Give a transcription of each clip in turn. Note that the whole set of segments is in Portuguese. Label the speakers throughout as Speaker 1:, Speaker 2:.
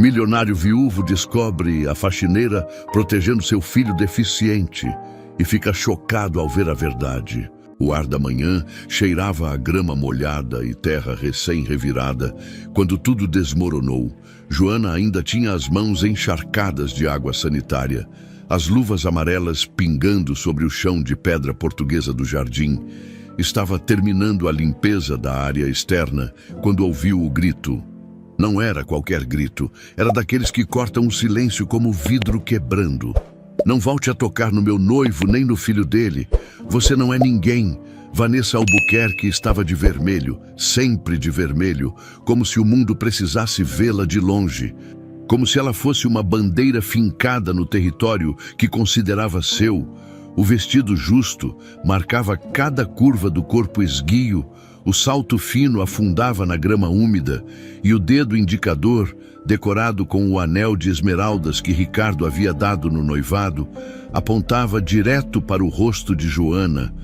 Speaker 1: Milionário viúvo descobre a faxineira protegendo seu filho deficiente e fica chocado ao ver a verdade. O ar da manhã cheirava a grama molhada e terra recém-revirada quando tudo desmoronou. Joana ainda tinha as mãos encharcadas de água sanitária, as luvas amarelas pingando sobre o chão de pedra portuguesa do jardim. Estava terminando a limpeza da área externa quando ouviu o grito. Não era qualquer grito, era daqueles que cortam o silêncio como vidro quebrando. Não volte a tocar no meu noivo nem no filho dele. Você não é ninguém. Vanessa Albuquerque estava de vermelho, sempre de vermelho, como se o mundo precisasse vê-la de longe. Como se ela fosse uma bandeira fincada no território que considerava seu. O vestido justo marcava cada curva do corpo esguio, o salto fino afundava na grama úmida e o dedo indicador, decorado com o anel de esmeraldas que Ricardo havia dado no noivado, apontava direto para o rosto de Joana.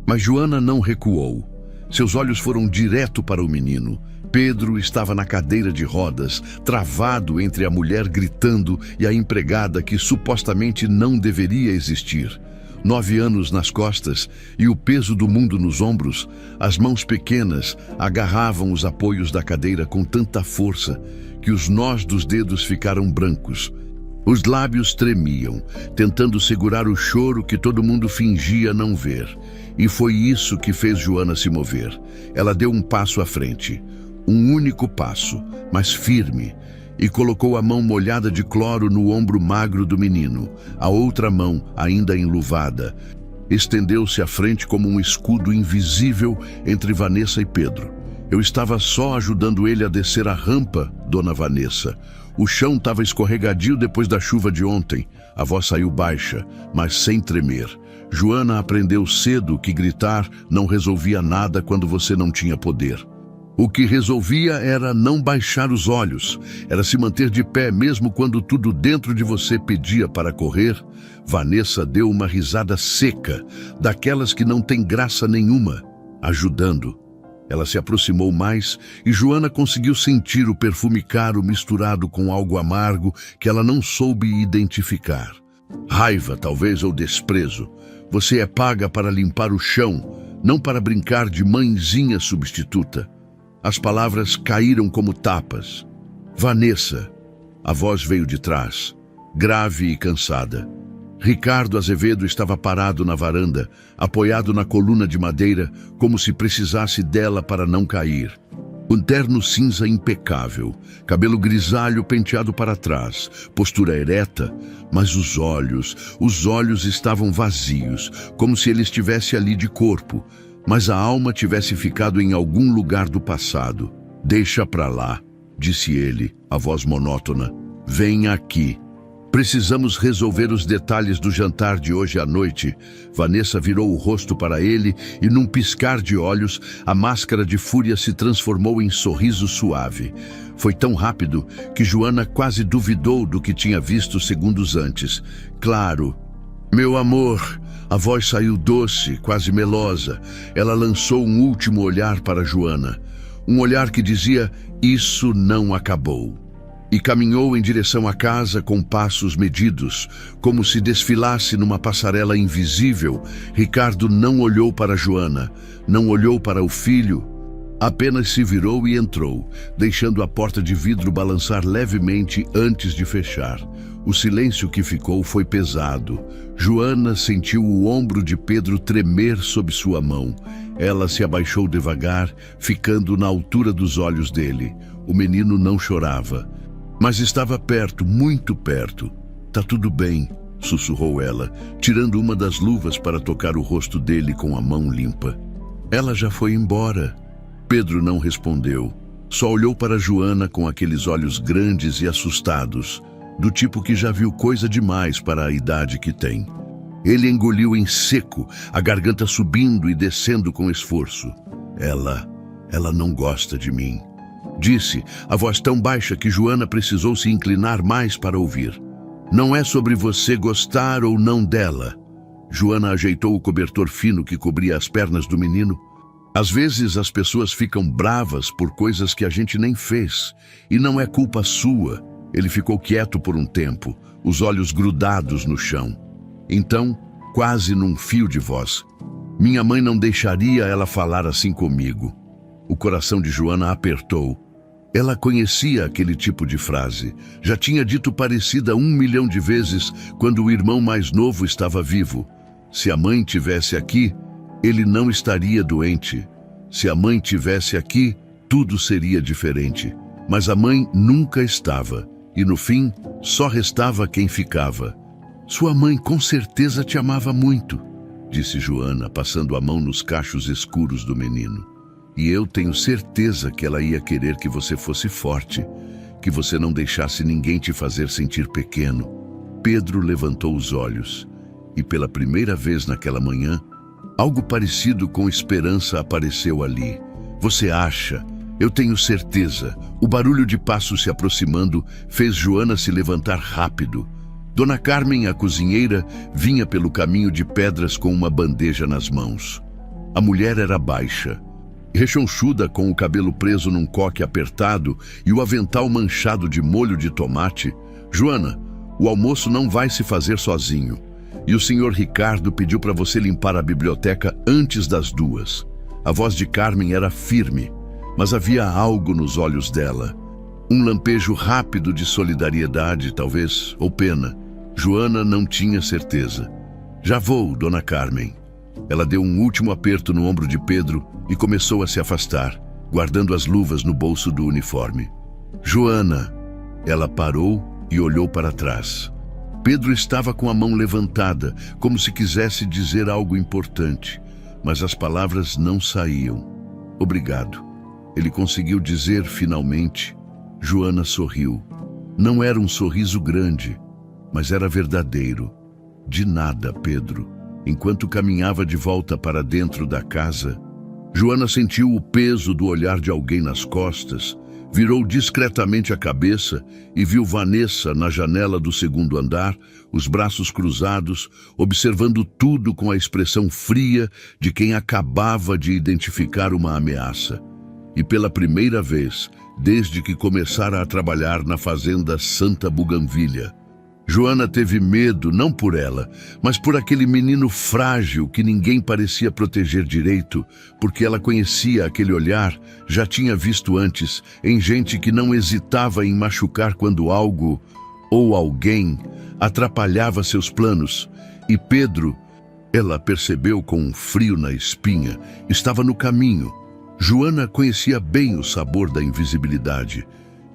Speaker 1: Mas Joana não recuou. Seus olhos foram direto para o menino. Pedro estava na cadeira de rodas, travado entre a mulher gritando e a empregada que supostamente não deveria existir. 9 anos nas costas e o peso do mundo nos ombros, as mãos pequenas agarravam os apoios da cadeira com tanta força que os nós dos dedos ficaram brancos. Os lábios tremiam, tentando segurar o choro que todo mundo fingia não ver. E foi isso que fez Joana se mover. Ela deu um passo à frente, um único passo, mas firme, e colocou a mão molhada de cloro no ombro magro do menino. A outra mão, ainda enluvada, estendeu-se à frente como um escudo invisível entre Vanessa e Pedro. Eu estava só ajudando ele a descer a rampa, dona Vanessa. O chão estava escorregadio depois da chuva de ontem. A voz saiu baixa, mas sem tremer. Joana aprendeu cedo que gritar não resolvia nada quando você não tinha poder. O que resolvia era não baixar os olhos, era se manter de pé mesmo quando tudo dentro de você pedia para correr. Vanessa deu uma risada seca, daquelas que não tem graça nenhuma, ajudando. Ela se aproximou mais e Joana conseguiu sentir o perfume caro misturado com algo amargo que ela não soube identificar. Raiva, talvez, ou desprezo. Você é paga para limpar o chão, não para brincar de mãezinha substituta. As palavras caíram como tapas. Vanessa. A voz veio de trás, grave e cansada. Ricardo Azevedo estava parado na varanda, apoiado na coluna de madeira, como se precisasse dela para não cair. Um terno cinza impecável, cabelo grisalho penteado para trás, postura ereta, mas os olhos estavam vazios, como se ele estivesse ali de corpo, mas a alma tivesse ficado em algum lugar do passado. Deixa pra lá, disse ele, a voz monótona. Vem aqui. Precisamos resolver os detalhes do jantar de hoje à noite. Vanessa virou o rosto para ele e num piscar de olhos, a máscara de fúria se transformou em sorriso suave. Foi tão rápido que Joana quase duvidou do que tinha visto segundos antes. Claro. Meu amor, a voz saiu doce, quase melosa. Ela lançou um último olhar para Joana. Um olhar que dizia, isso não acabou. E caminhou em direção à casa com passos medidos, como se desfilasse numa passarela invisível. Ricardo não olhou para Joana, não olhou para o filho, apenas se virou e entrou, deixando a porta de vidro balançar levemente antes de fechar. O silêncio que ficou foi pesado. Joana sentiu o ombro de Pedro tremer sob sua mão. Ela se abaixou devagar, ficando na altura dos olhos dele. O menino não chorava, mas estava perto, muito perto. Tá tudo bem, sussurrou ela, tirando uma das luvas para tocar o rosto dele com a mão limpa. Ela já foi embora. Pedro não respondeu. Só olhou para Joana com aqueles olhos grandes e assustados, do tipo que já viu coisa demais para a idade que tem. Ele engoliu em seco, a garganta subindo e descendo com esforço. Ela não gosta de mim, disse, a voz tão baixa que Joana precisou se inclinar mais para ouvir. Não é sobre você gostar ou não dela. Joana ajeitou o cobertor fino que cobria as pernas do menino. Às vezes as pessoas ficam bravas por coisas que a gente nem fez, e não é culpa sua. Ele ficou quieto por um tempo, os olhos grudados no chão. Então, quase num fio de voz: "Minha mãe não deixaria ela falar assim comigo." O coração de Joana apertou. Ela conhecia aquele tipo de frase. Já tinha dito parecida 1 milhão de vezes quando o irmão mais novo estava vivo. Se a mãe tivesse aqui, ele não estaria doente. Se a mãe tivesse aqui, tudo seria diferente. Mas a mãe nunca estava, e no fim, só restava quem ficava. "Sua mãe com certeza te amava muito", disse Joana, passando a mão nos cachos escuros do menino. "E eu tenho certeza que ela ia querer que você fosse forte, que você não deixasse ninguém te fazer sentir pequeno." Pedro levantou os olhos, e pela primeira vez naquela manhã, algo parecido com esperança apareceu ali. "Você acha? Eu tenho certeza." O barulho de passos se aproximando fez Joana se levantar rápido. Dona Carmen, a cozinheira, vinha pelo caminho de pedras com uma bandeja nas mãos. A mulher era baixa, rechonchuda, com o cabelo preso num coque apertado e o avental manchado de molho de tomate. "Joana, o almoço não vai se fazer sozinho. E o senhor Ricardo pediu para você limpar a biblioteca antes das 2. A voz de Carmen era firme, mas havia algo nos olhos dela. Um lampejo rápido de solidariedade, talvez, ou pena. Joana não tinha certeza. "Já vou, Dona Carmen." Ela deu um último aperto no ombro de Pedro e começou a se afastar, guardando as luvas no bolso do uniforme. "Joana." Ela parou e olhou para trás. Pedro estava com a mão levantada, como se quisesse dizer algo importante, mas as palavras não saíam. "Obrigado." Ele conseguiu dizer finalmente. Joana sorriu. Não era um sorriso grande, mas era verdadeiro. "De nada, Pedro." Enquanto caminhava de volta para dentro da casa, Joana sentiu o peso do olhar de alguém nas costas, virou discretamente a cabeça e viu Vanessa na janela do 2º andar, os braços cruzados, observando tudo com a expressão fria de quem acabava de identificar uma ameaça. E pela primeira vez, desde que começara a trabalhar na fazenda Santa Buganvilha, Joana teve medo, não por ela, mas por aquele menino frágil que ninguém parecia proteger direito, porque ela conhecia aquele olhar, já tinha visto antes, em gente que não hesitava em machucar quando algo, ou alguém, atrapalhava seus planos. E Pedro, ela percebeu com um frio na espinha, estava no caminho. Joana conhecia bem o sabor da invisibilidade.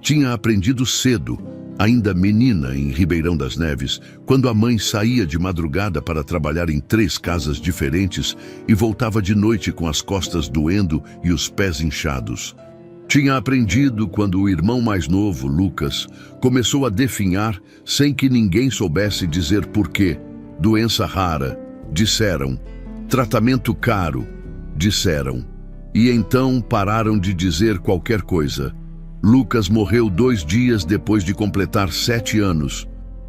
Speaker 1: Tinha aprendido cedo, ainda menina em Ribeirão das Neves, quando a mãe saía de madrugada para trabalhar em 3 casas diferentes e voltava de noite com as costas doendo e os pés inchados. Tinha aprendido quando o irmão mais novo, Lucas, começou a definhar sem que ninguém soubesse dizer porquê. Doença rara, disseram. Tratamento caro, disseram. E então pararam de dizer qualquer coisa. Lucas morreu 2 dias depois de completar 7 anos.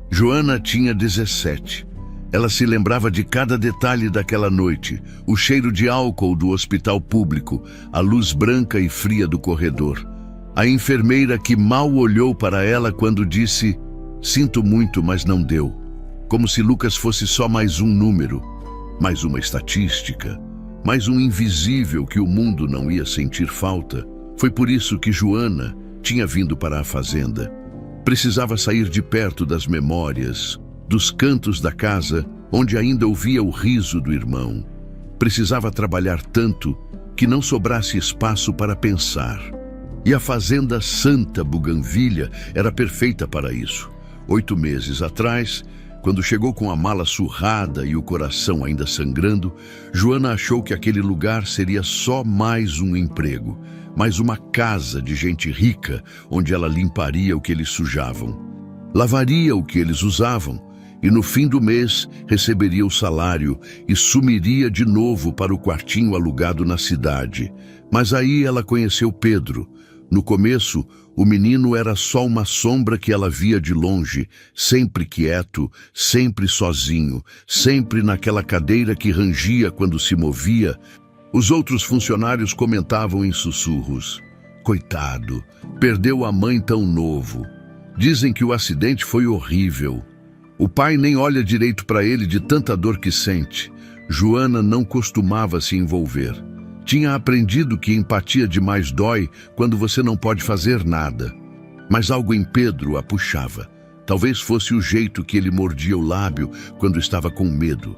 Speaker 1: Joana tinha 17. Ela se lembrava de cada detalhe daquela noite, o cheiro de álcool do hospital público, a luz branca e fria do corredor. A enfermeira que mal olhou para ela quando disse: "Sinto muito, mas não deu." Como se Lucas fosse só mais um número, mais uma estatística, mais um invisível que o mundo não ia sentir falta. Foi por isso que Joana tinha vindo para a fazenda. Precisava sair de perto das memórias, dos cantos da casa onde ainda ouvia o riso do irmão. Precisava trabalhar tanto que não sobrasse espaço para pensar. E a fazenda Santa Buganvilha era perfeita para isso. 8 meses atrás, quando chegou com a mala surrada e o coração ainda sangrando, Joana achou que aquele lugar seria só mais um emprego, mais uma casa de gente rica, onde ela limparia o que eles sujavam, lavaria o que eles usavam, e no fim do mês receberia o salário e sumiria de novo para o quartinho alugado na cidade. Mas aí ela conheceu Pedro. No começo, o menino era só uma sombra que ela via de longe, sempre quieto, sempre sozinho, sempre naquela cadeira que rangia quando se movia. Os outros funcionários comentavam em sussurros: "Coitado, perdeu a mãe tão novo." Dizem que o acidente foi horrível. O pai nem olha direito para ele de tanta dor que sente. Joana não costumava se envolver. Tinha aprendido que empatia demais dói quando você não pode fazer nada. Mas algo em Pedro a puxava. Talvez fosse o jeito que ele mordia o lábio quando estava com medo.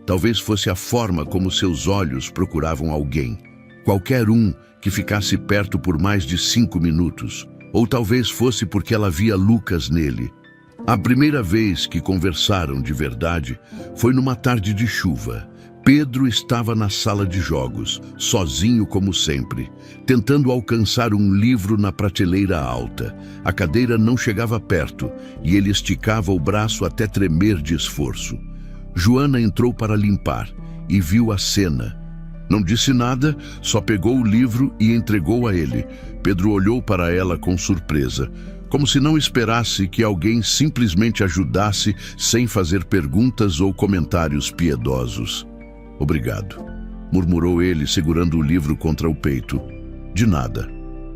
Speaker 1: Talvez fosse a forma como seus olhos procuravam alguém. Qualquer um que ficasse perto por mais de 5 minutos. Ou talvez fosse porque ela via Lucas nele. A primeira vez que conversaram de verdade foi numa tarde de chuva. Pedro estava na sala de jogos, sozinho como sempre, tentando alcançar um livro na prateleira alta. A cadeira não chegava perto e ele esticava o braço até tremer de esforço. Joana entrou para limpar e viu a cena. Não disse nada, só pegou o livro e entregou a ele. Pedro olhou para ela com surpresa, como se não esperasse que alguém simplesmente ajudasse sem fazer perguntas ou comentários piedosos. "Obrigado", murmurou ele, segurando o livro contra o peito. "De nada."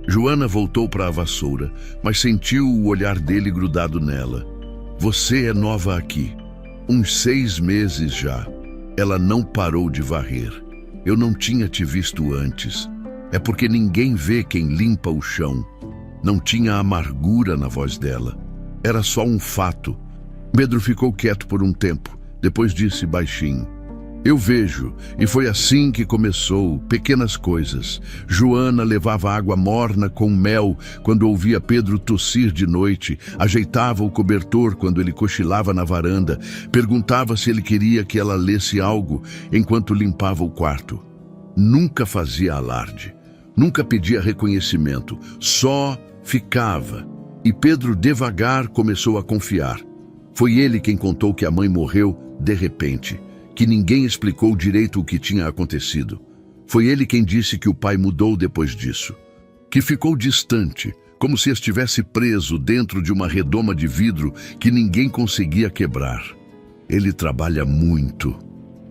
Speaker 1: Joana voltou para a vassoura, mas sentiu o olhar dele grudado nela. "Você é nova aqui. Uns 6 meses já." Ela não parou de varrer. "Eu não tinha te visto antes. É porque ninguém vê quem limpa o chão." Não tinha amargura na voz dela. Era só um fato. Pedro ficou quieto por um tempo. Depois disse baixinho: "Eu vejo." E foi assim que começou, pequenas coisas. Joana levava água morna com mel quando ouvia Pedro tossir de noite, ajeitava o cobertor quando ele cochilava na varanda, perguntava se ele queria que ela lesse algo enquanto limpava o quarto. Nunca fazia alarde, nunca pedia reconhecimento, só ficava. E Pedro devagar começou a confiar. Foi ele quem contou que a mãe morreu de repente, que ninguém explicou direito o que tinha acontecido. Foi ele quem disse que o pai mudou depois disso, que ficou distante, como se estivesse preso dentro de uma redoma de vidro que ninguém conseguia quebrar. "Ele trabalha muito",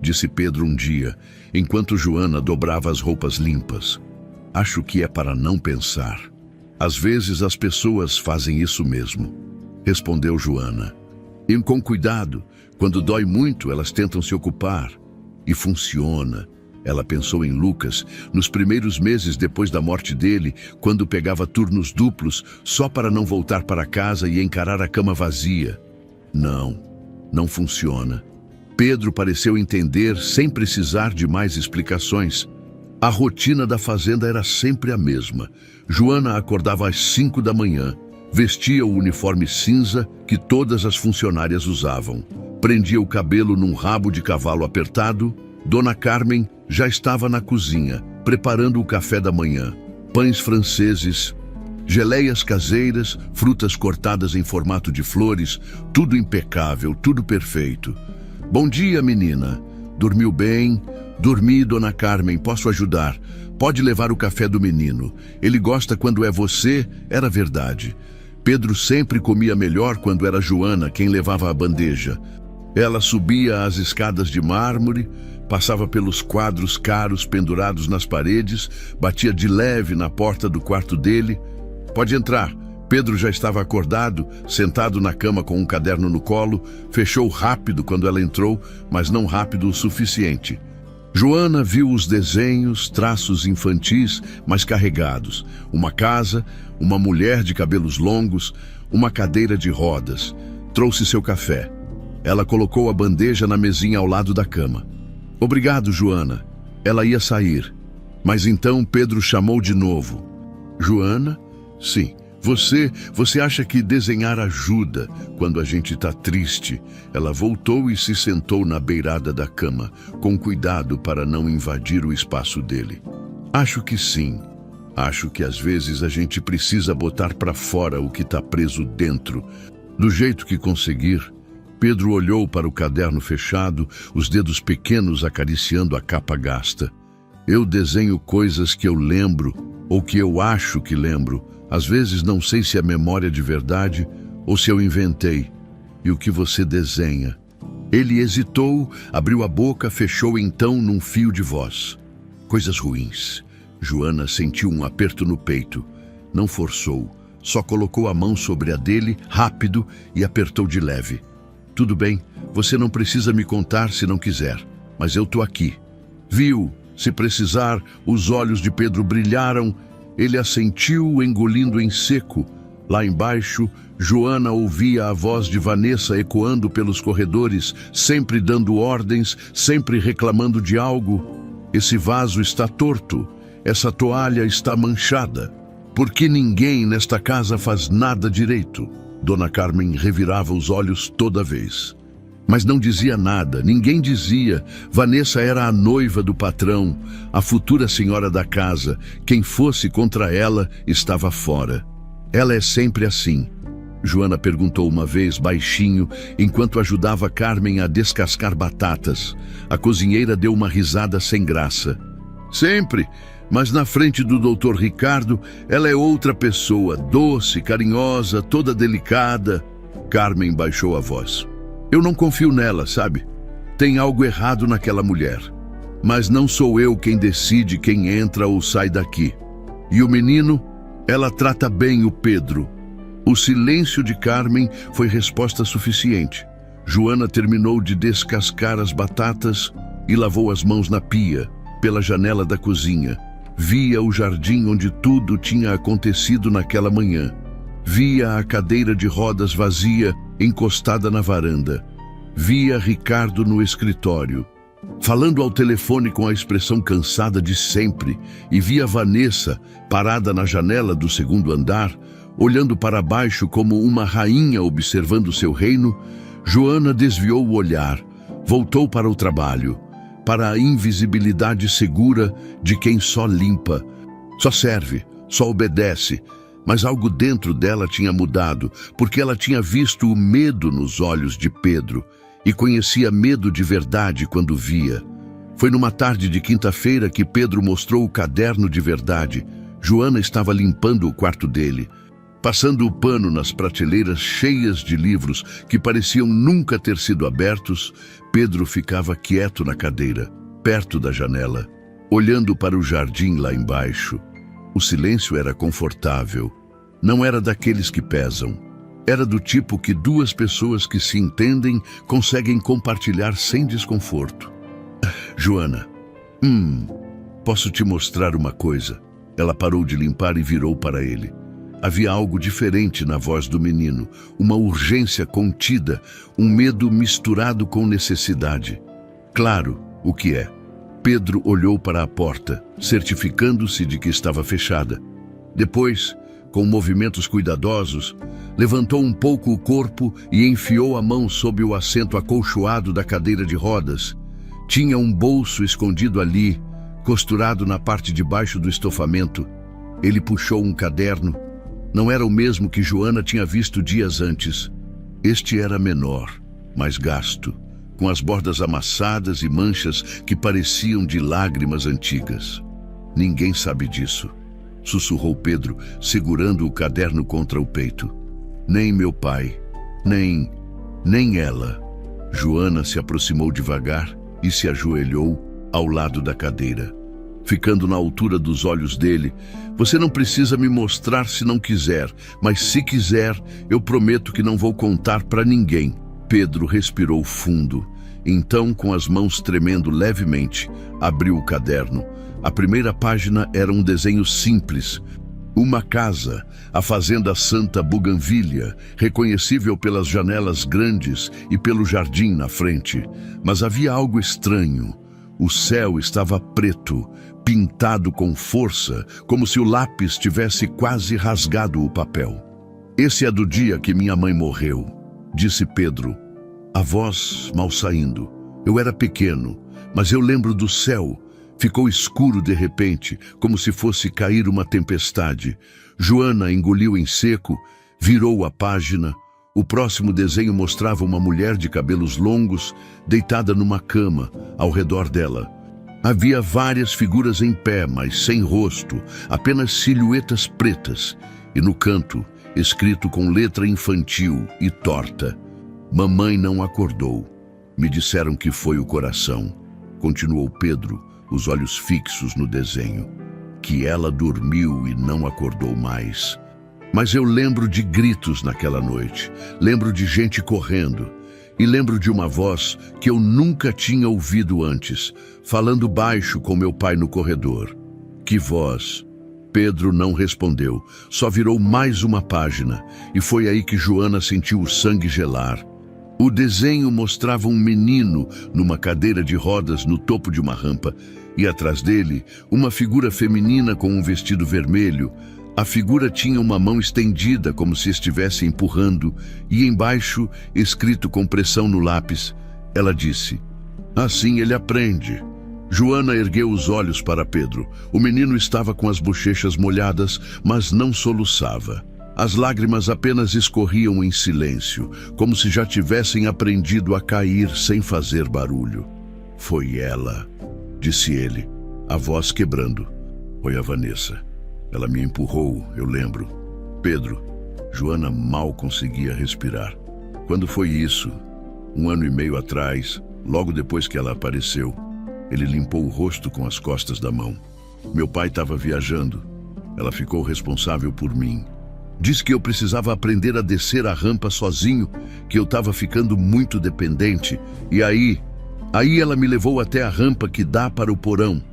Speaker 1: disse Pedro um dia, enquanto Joana dobrava as roupas limpas. "Acho que é para não pensar. Às vezes as pessoas fazem isso mesmo", respondeu Joana. "E com cuidado. Quando dói muito, elas tentam se ocupar. E funciona." Ela pensou em Lucas, nos primeiros meses depois da morte dele, quando pegava turnos duplos só para não voltar para casa e encarar a cama vazia. Não funciona. Pedro pareceu entender sem precisar de mais explicações. A rotina da fazenda era sempre a mesma. Joana acordava às 5 da manhã, vestia o uniforme cinza que todas as funcionárias usavam. Prendia o cabelo num rabo de cavalo apertado. Dona Carmen já estava na cozinha, preparando o café da manhã. Pães franceses, geleias caseiras, frutas cortadas em formato de flores, tudo impecável, tudo perfeito. "Bom dia, menina. Dormiu bem?" "Dormi, Dona Carmen, posso ajudar? Pode levar o café do menino. Ele gosta quando é você." Era verdade. Pedro sempre comia melhor quando era Joana quem levava a bandeja. Ela subia as escadas de mármore, passava pelos quadros caros pendurados nas paredes, batia de leve na porta do quarto dele. "Pode entrar." Pedro já estava acordado, sentado na cama com um caderno no colo. Fechou rápido quando ela entrou, mas não rápido o suficiente. Joana viu os desenhos, traços infantis, mas carregados. Uma casa, uma mulher de cabelos longos, uma cadeira de rodas. Trouxe seu café. Ela colocou a bandeja na mesinha ao lado da cama. "Obrigado, Joana." Ela ia sair, mas então Pedro chamou de novo. "Joana?" "Sim. Você acha que desenhar ajuda quando a gente está triste?" Ela voltou e se sentou na beirada da cama, com cuidado para não invadir o espaço dele. "Acho que sim. Acho que às vezes a gente precisa botar para fora o que está preso dentro, do jeito que conseguir." Pedro olhou para o caderno fechado, os dedos pequenos acariciando a capa gasta. "Eu desenho coisas que eu lembro, ou que eu acho que lembro. Às vezes não sei se é memória de verdade ou se eu inventei." "E o que você desenha?" Ele hesitou, abriu a boca, fechou então num fio de voz. "Coisas ruins." Joana sentiu um aperto no peito. Não forçou, só colocou a mão sobre a dele, rápido, e apertou de leve. Tudo bem, você não precisa me contar se não quiser, mas eu tô aqui. Viu? Se precisar, os olhos de Pedro brilharam. Ele assentiu, engolindo em seco. Lá embaixo, Joana ouvia a voz de Vanessa ecoando pelos corredores, sempre dando ordens, sempre reclamando de algo. Esse vaso está torto, essa toalha está manchada. Por que ninguém nesta casa faz nada direito? Dona Carmen revirava os olhos toda vez. Mas não dizia nada, ninguém dizia. Vanessa era a noiva do patrão, a futura senhora da casa. Quem fosse contra ela estava fora. Ela é sempre assim. Joana perguntou uma vez, baixinho, enquanto ajudava Carmen a descascar batatas. A cozinheira deu uma risada sem graça. Sempre, mas na frente do Dr. Ricardo, ela é outra pessoa, doce, carinhosa, toda delicada. Carmen baixou a voz. Eu não confio nela, sabe? Tem algo errado naquela mulher. Mas não sou eu quem decide quem entra ou sai daqui. E o menino? Ela trata bem o Pedro. O silêncio de Carmen foi resposta suficiente. Joana terminou de descascar as batatas e lavou as mãos na pia, pela janela da cozinha. Via o jardim onde tudo tinha acontecido naquela manhã. Via a cadeira de rodas vazia, encostada na varanda. Via Ricardo no escritório, falando ao telefone com a expressão cansada de sempre, e via Vanessa, parada na janela do segundo andar, olhando para baixo como uma rainha observando seu reino. Joana desviou o olhar, voltou para o trabalho, para a invisibilidade segura de quem só limpa, só serve, só obedece. Mas algo dentro dela tinha mudado, porque ela tinha visto o medo nos olhos de Pedro e conhecia medo de verdade quando via. Foi numa tarde de quinta-feira que Pedro mostrou o caderno de verdade. Joana estava limpando o quarto dele, passando o pano nas prateleiras cheias de livros que pareciam nunca ter sido abertos. Pedro ficava quieto na cadeira, perto da janela, olhando para o jardim lá embaixo. O silêncio era confortável. Não era daqueles que pesam. Era do tipo que duas pessoas que se entendem conseguem compartilhar sem desconforto. Joana, posso te mostrar uma coisa? Ela parou de limpar e virou para ele. Havia algo diferente na voz do menino, uma urgência contida, um medo misturado com necessidade. Claro, o que é? Pedro olhou para a porta, certificando-se de que estava fechada. Depois, com movimentos cuidadosos, levantou um pouco o corpo e enfiou a mão sob o assento acolchoado da cadeira de rodas. Tinha um bolso escondido ali, costurado na parte de baixo do estofamento. Ele puxou um caderno. Não era o mesmo que Joana tinha visto dias antes. Este era menor, mais gasto, com as bordas amassadas e manchas que pareciam de lágrimas antigas. Ninguém sabe disso, sussurrou Pedro, segurando o caderno contra o peito. Nem meu pai, nem ela. Joana se aproximou devagar e se ajoelhou ao lado da cadeira, ficando na altura dos olhos dele. Você não precisa me mostrar se não quiser, mas se quiser, eu prometo que não vou contar para ninguém. Pedro respirou fundo. Então, com as mãos tremendo levemente, abriu o caderno. A primeira página era um desenho simples. Uma casa, a fazenda Santa Buganvília, reconhecível pelas janelas grandes e pelo jardim na frente. Mas havia algo estranho. O céu estava preto, pintado com força, como se o lápis tivesse quase rasgado o papel. Esse é do dia que minha mãe morreu, disse Pedro, a voz mal saindo. Eu era pequeno, mas eu lembro do céu. Ficou escuro de repente, como se fosse cair uma tempestade. Joana engoliu em seco, virou a página. O próximo desenho mostrava uma mulher de cabelos longos, deitada numa cama, ao redor dela. Havia várias figuras em pé, mas sem rosto, apenas silhuetas pretas. E no canto, escrito com letra infantil e torta: Mamãe não acordou. Me disseram que foi o coração. Continuou Pedro, os olhos fixos no desenho. Que ela dormiu e não acordou mais. Mas eu lembro de gritos naquela noite, lembro de gente correndo e lembro de uma voz que eu nunca tinha ouvido antes, falando baixo com meu pai no corredor. Que voz? Pedro não respondeu, só virou mais uma página, e foi aí que Joana sentiu o sangue gelar. O desenho mostrava um menino numa cadeira de rodas no topo de uma rampa, e atrás dele, uma figura feminina com um vestido vermelho. A figura tinha uma mão estendida como se estivesse empurrando, e embaixo, escrito com pressão no lápis, ela disse: "Assim ele aprende." Joana ergueu os olhos para Pedro. O menino estava com as bochechas molhadas, mas não soluçava. As lágrimas apenas escorriam em silêncio, como se já tivessem aprendido a cair sem fazer barulho. "Foi ela", disse ele, a voz quebrando. "Foi a Vanessa. Ela me empurrou, eu lembro." "Pedro." Joana mal conseguia respirar. "Quando foi isso?" "Um ano e meio atrás, logo depois que ela apareceu." Ele limpou o rosto com as costas da mão. "Meu pai estava viajando. Ela ficou responsável por mim. Disse que eu precisava aprender a descer a rampa sozinho, que eu estava ficando muito dependente. E aí ela me levou até a rampa que dá para o porão,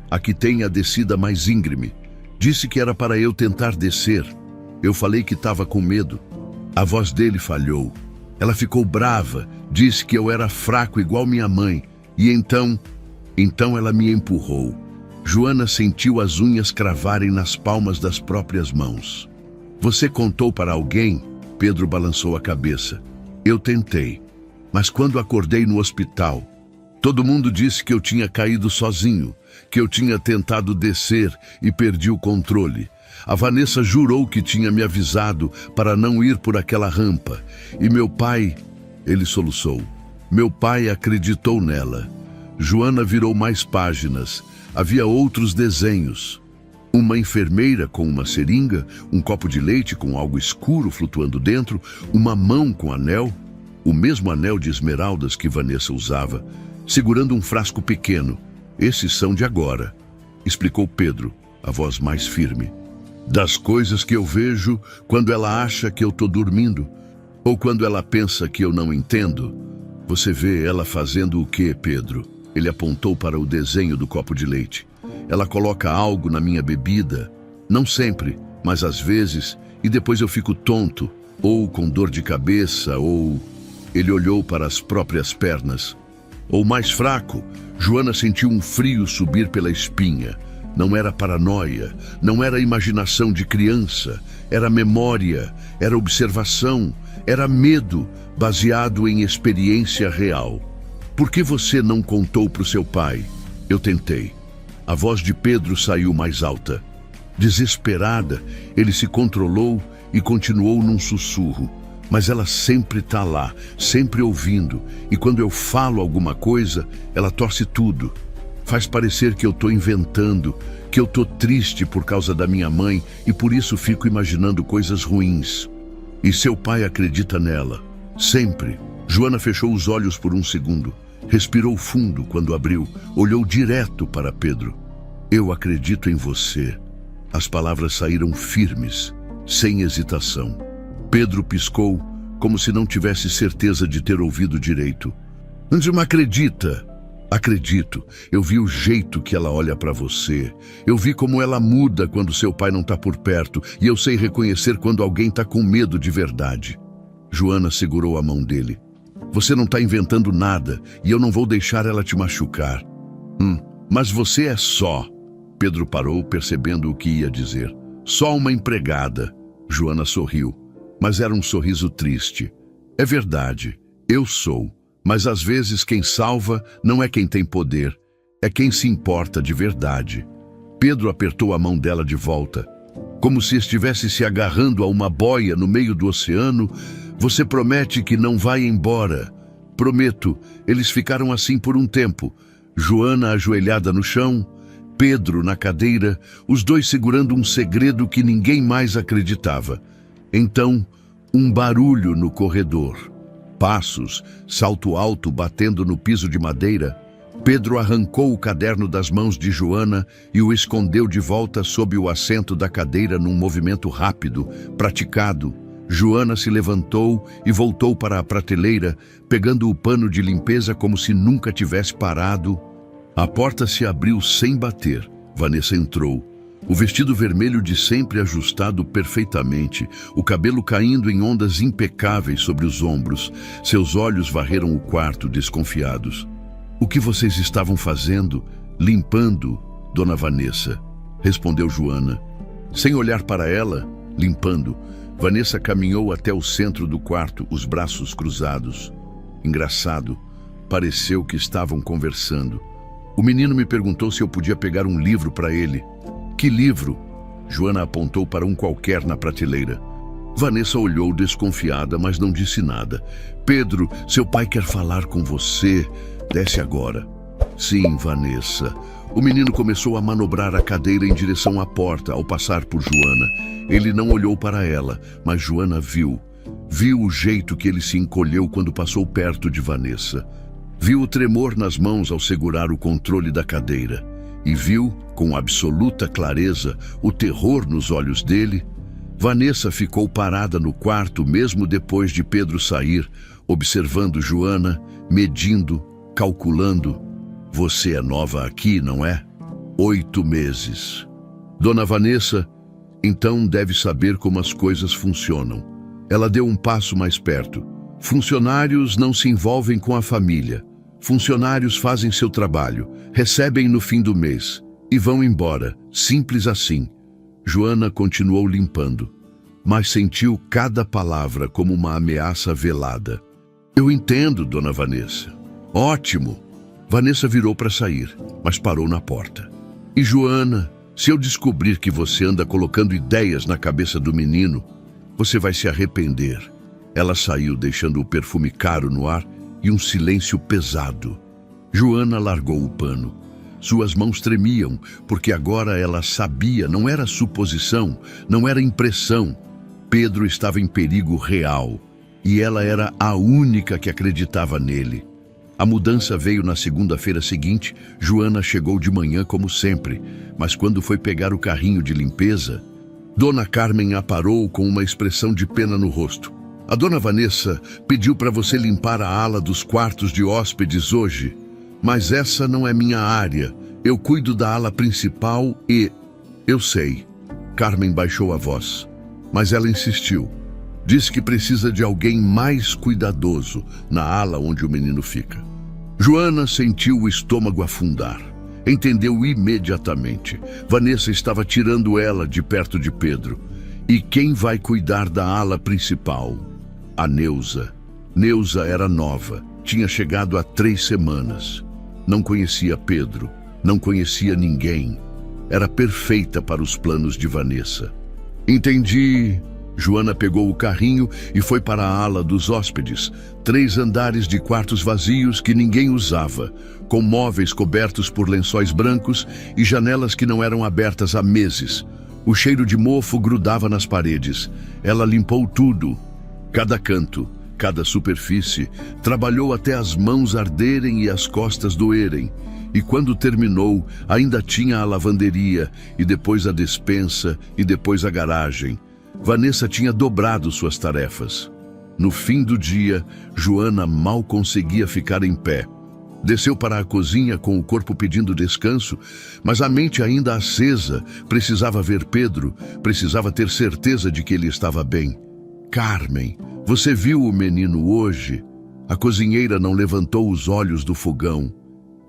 Speaker 1: a que tem a descida mais íngreme. Disse que era para eu tentar descer. Eu falei que estava com medo." A voz dele falhou. Ela ficou brava, disse que eu era fraco igual minha mãe. E então ela me empurrou. Joana sentiu as unhas cravarem nas palmas das próprias mãos. "Você contou para alguém?" Pedro balançou a cabeça. "Eu tentei, mas quando acordei no hospital, todo mundo disse que eu tinha caído sozinho, que eu tinha tentado descer e perdi o controle. A Vanessa jurou que tinha me avisado para não ir por aquela rampa. E meu pai..." Ele soluçou. "Meu pai acreditou nela." Joana virou mais páginas. Havia outros desenhos. Uma enfermeira com uma seringa, um copo de leite com algo escuro flutuando dentro, uma mão com anel, o mesmo anel de esmeraldas que Vanessa usava, segurando um frasco pequeno. "Esses são de agora", explicou Pedro, a voz mais firme. "Das coisas que eu vejo quando ela acha que eu estou dormindo, ou quando ela pensa que eu não entendo." "Você vê ela fazendo o quê, Pedro?" Ele apontou para o desenho do copo de leite. "Ela coloca algo na minha bebida. Não sempre, mas às vezes, e depois eu fico tonto, ou com dor de cabeça, ou..." Ele olhou para as próprias pernas. "Ou mais fraco." Joana sentiu um frio subir pela espinha. Não era paranoia, não era imaginação de criança, era memória, era observação, era medo, baseado em experiência real. "Por que você não contou para o seu pai?" "Eu tentei." A voz de Pedro saiu mais alta. Desesperada, ele se controlou e continuou num sussurro. "Mas ela sempre está lá, sempre ouvindo, e quando eu falo alguma coisa, ela torce tudo. Faz parecer que eu estou inventando, que eu estou triste por causa da minha mãe e por isso fico imaginando coisas ruins. E seu pai acredita nela, sempre." Joana fechou os olhos por um segundo. Respirou fundo quando abriu, olhou direto para Pedro. "Eu acredito em você." As palavras saíram firmes, sem hesitação. Pedro piscou, como se não tivesse certeza de ter ouvido direito. "Não acredita?" "Acredito. Eu vi o jeito que ela olha para você. Eu vi como ela muda quando seu pai não está por perto, e eu sei reconhecer quando alguém está com medo de verdade." Joana segurou a mão dele. "Você não está inventando nada, e eu não vou deixar ela te machucar." Mas você é só..." Pedro parou, percebendo o que ia dizer. "Só uma empregada." Joana sorriu, mas era um sorriso triste. "É verdade, eu sou. Mas às vezes quem salva não é quem tem poder, é quem se importa de verdade." Pedro apertou a mão dela de volta, como se estivesse se agarrando a uma boia no meio do oceano. "Você promete que não vai embora?" "Prometo." Eles ficaram assim por um tempo. Joana ajoelhada no chão, Pedro na cadeira, os dois segurando um segredo que ninguém mais acreditava. Então, um barulho no corredor. Passos, salto alto batendo no piso de madeira. Pedro arrancou o caderno das mãos de Joana e o escondeu de volta sob o assento da cadeira num movimento rápido, praticado. Joana se levantou e voltou para a prateleira, pegando o pano de limpeza como se nunca tivesse parado. A porta se abriu sem bater. Vanessa entrou. O vestido vermelho de sempre ajustado perfeitamente, o cabelo caindo em ondas impecáveis sobre os ombros. Seus olhos varreram o quarto, desconfiados. "O que vocês estavam fazendo?" "Limpando, Dona Vanessa", respondeu Joana. Sem olhar para ela, limpando, Vanessa caminhou até o centro do quarto, os braços cruzados. Engraçado, pareceu que estavam conversando. "O menino me perguntou se eu podia pegar um livro para ele." "Que livro?" Joana apontou para um qualquer na prateleira. Vanessa olhou desconfiada, mas não disse nada. "Pedro, seu pai quer falar com você. Desce agora." "Sim, Vanessa." O menino começou a manobrar a cadeira em direção à porta ao passar por Joana. Ele não olhou para ela, mas Joana viu. Viu o jeito que ele se encolheu quando passou perto de Vanessa. Viu o tremor nas mãos ao segurar o controle da cadeira. E viu, com absoluta clareza, o terror nos olhos dele. Vanessa ficou parada no quarto mesmo depois de Pedro sair, observando Joana, medindo, calculando. "Você é nova aqui, não é? 8 meses. Dona Vanessa, então deve saber como as coisas funcionam." Ela deu um passo mais perto. "Funcionários não se envolvem com a família. Funcionários fazem seu trabalho, recebem no fim do mês e vão embora, simples assim." Joana continuou limpando, mas sentiu cada palavra como uma ameaça velada. "Eu entendo, Dona Vanessa." "Ótimo." Vanessa virou para sair, mas parou na porta. "E Joana, se eu descobrir que você anda colocando ideias na cabeça do menino, você vai se arrepender." Ela saiu, deixando o perfume caro no ar e um silêncio pesado. Joana largou o pano. Suas mãos tremiam, porque agora ela sabia, não era suposição, não era impressão. Pedro estava em perigo real, e ela era a única que acreditava nele. A mudança veio na segunda-feira seguinte. Joana chegou de manhã como sempre, mas quando foi pegar o carrinho de limpeza, Dona Carmen a parou com uma expressão de pena no rosto. "A Dona Vanessa pediu para você limpar a ala dos quartos de hóspedes hoje, mas essa não é minha área. Eu cuido da ala principal e..." "Eu sei." Carmen baixou a voz, mas ela insistiu. "Disse que precisa de alguém mais cuidadoso na ala onde o menino fica." Joana sentiu o estômago afundar. Entendeu imediatamente. Vanessa estava tirando ela de perto de Pedro. E quem vai cuidar da ala principal? A Neuza. Neuza era nova, tinha chegado há 3 semanas. Não conhecia Pedro, não conhecia ninguém. Era perfeita para os planos de Vanessa. "Entendi." Joana pegou o carrinho e foi para a ala dos hóspedes. 3 andares de quartos vazios que ninguém usava, com móveis cobertos por lençóis brancos e janelas que não eram abertas há meses. O cheiro de mofo grudava nas paredes. Ela limpou tudo, cada canto, cada superfície, trabalhou até as mãos arderem e as costas doerem. E quando terminou, ainda tinha a lavanderia, e depois a despensa, e depois a garagem. Vanessa tinha dobrado suas tarefas. No fim do dia, Joana mal conseguia ficar em pé. Desceu para a cozinha com o corpo pedindo descanso, mas a mente ainda acesa. Precisava ver Pedro, precisava ter certeza de que ele estava bem. "Carmen, você viu o menino hoje?" A cozinheira não levantou os olhos do fogão.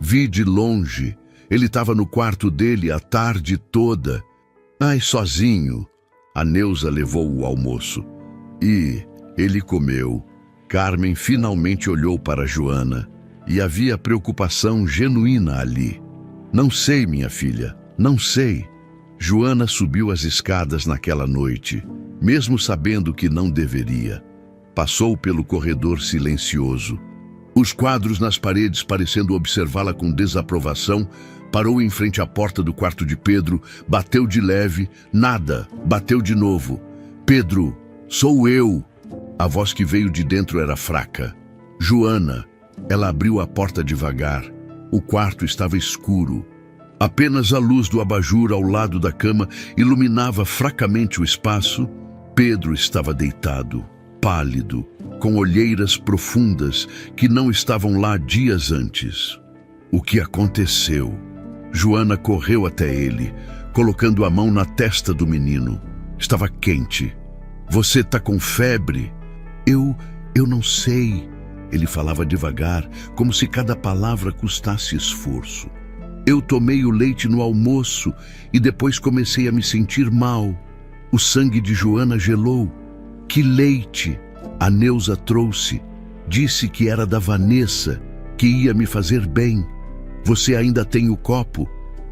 Speaker 1: "Vi de longe. Ele estava no quarto dele a tarde toda." "Ai, sozinho." A Neuza levou o almoço. E ele comeu. Carmen finalmente olhou para Joana. E havia preocupação genuína ali. "Não sei, minha filha, não sei." Joana subiu as escadas naquela noite, mesmo sabendo que não deveria. Passou pelo corredor silencioso. Os quadros nas paredes parecendo observá-la com desaprovação, parou em frente à porta do quarto de Pedro, bateu de leve, nada, bateu de novo. "Pedro, sou eu." A voz que veio de dentro era fraca. "Joana." Ela abriu a porta devagar. O quarto estava escuro. Apenas a luz do abajur ao lado da cama iluminava fracamente o espaço. Pedro estava deitado, pálido, com olheiras profundas que não estavam lá dias antes. O que aconteceu? Joana correu até ele, colocando a mão na testa do menino. Estava quente. Você está com febre? Eu não sei. Ele falava devagar, como se cada palavra custasse esforço. Eu tomei o leite no almoço e depois comecei a me sentir mal. O sangue de Joana gelou. Que leite? A Neuza trouxe. Disse que era da Vanessa, que ia me fazer bem. Você ainda tem o copo?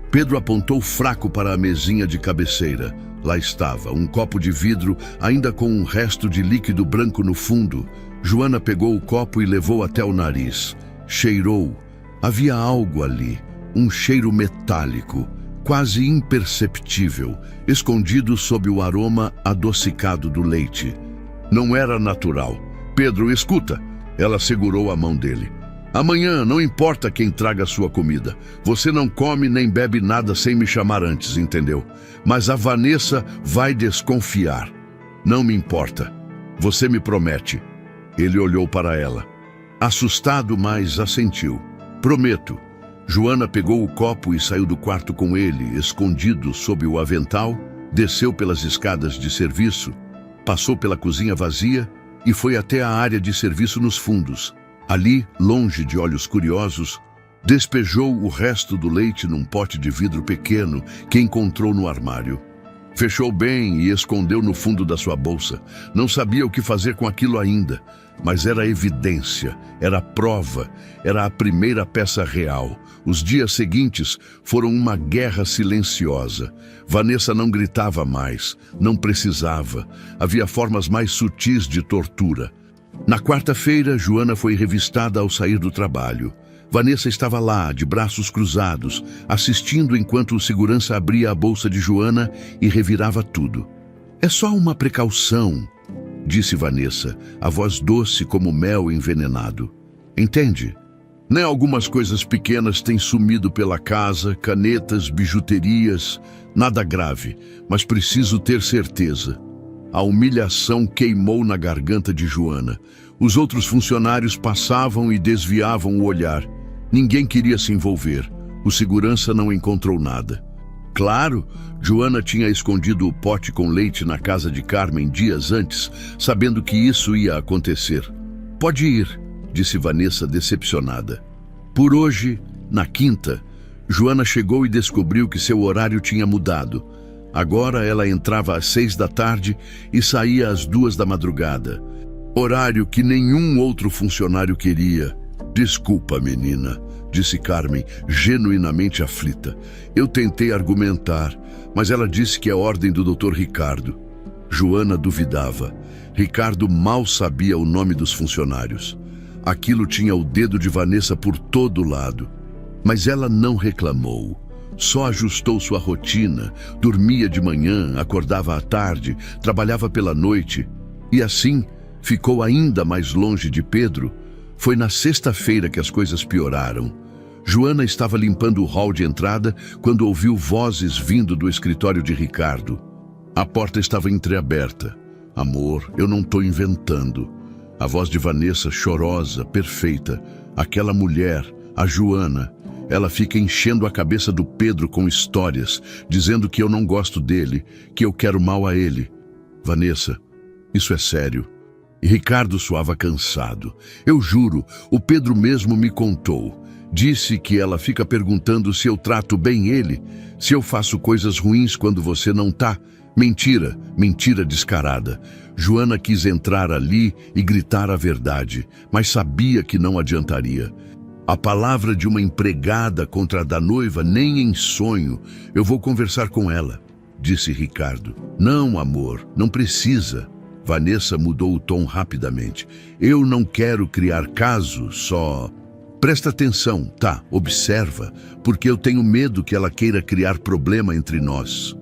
Speaker 1: Pedro apontou fraco para a mesinha de cabeceira. Lá estava, um copo de vidro, ainda com um resto de líquido branco no fundo. Joana pegou o copo e levou até o nariz. Cheirou. Havia algo ali, um cheiro metálico, quase imperceptível, escondido sob o aroma adocicado do leite. Não era natural. Pedro, escuta. Ela segurou a mão dele. Amanhã, não importa quem traga a sua comida. Você não come nem bebe nada sem me chamar antes, entendeu? Mas a Vanessa vai desconfiar. Não me importa. Você me promete. Ele olhou para ela. Assustado, mas assentiu. Prometo. Joana pegou o copo e saiu do quarto com ele, escondido sob o avental, desceu pelas escadas de serviço, passou pela cozinha vazia e foi até a área de serviço nos fundos. Ali, longe de olhos curiosos, despejou o resto do leite num pote de vidro pequeno que encontrou no armário. Fechou bem e escondeu no fundo da sua bolsa. Não sabia o que fazer com aquilo ainda, mas era evidência, era prova, era a primeira peça real. Os dias seguintes foram uma guerra silenciosa. Vanessa não gritava mais, não precisava. Havia formas mais sutis de tortura. Na quarta-feira, Joana foi revistada ao sair do trabalho. Vanessa estava lá, de braços cruzados, assistindo enquanto o segurança abria a bolsa de Joana e revirava tudo. É só uma precaução, disse Vanessa, a voz doce como mel envenenado. Entende? Nem algumas coisas pequenas têm sumido pela casa, canetas, bijuterias, nada grave, mas preciso ter certeza. A humilhação queimou na garganta de Joana. Os outros funcionários passavam e desviavam o olhar. Ninguém queria se envolver. O segurança não encontrou nada. Claro, Joana tinha escondido o pote com leite na casa de Carmen dias antes, sabendo que isso ia acontecer. Pode ir, disse Vanessa decepcionada. Por hoje, na quinta, Joana chegou e descobriu que seu horário tinha mudado. Agora ela entrava às 6 da tarde e saía às 2 da madrugada. Horário que nenhum outro funcionário queria. Desculpa, menina, disse Carmen, genuinamente aflita. Eu tentei argumentar, mas ela disse que é ordem do Dr. Ricardo. Joana duvidava. Ricardo mal sabia o nome dos funcionários. Aquilo tinha o dedo de Vanessa por todo lado. Mas ela não reclamou. Só ajustou sua rotina, dormia de manhã, acordava à tarde, trabalhava pela noite. E assim, ficou ainda mais longe de Pedro. Foi na sexta-feira que as coisas pioraram. Joana estava limpando o hall de entrada quando ouviu vozes vindo do escritório de Ricardo. A porta estava entreaberta. Amor, eu não estou inventando. A voz de Vanessa, chorosa, perfeita. Aquela mulher, a Joana. Ela fica enchendo a cabeça do Pedro com histórias, dizendo que eu não gosto dele, que eu quero mal a ele. Vanessa, isso é sério. E Ricardo soava cansado. Eu juro, o Pedro mesmo me contou. Disse que ela fica perguntando se eu trato bem ele, se eu faço coisas ruins quando você não tá. Mentira, mentira descarada. Joana quis entrar ali e gritar a verdade, mas sabia que não adiantaria. A palavra de uma empregada contra a da noiva, nem em sonho. Eu vou conversar com ela, disse Ricardo. Não, amor, não precisa. Vanessa mudou o tom rapidamente. Eu não quero criar caso, só... Presta atenção, tá? Observa, porque eu tenho medo que ela queira criar problema entre nós.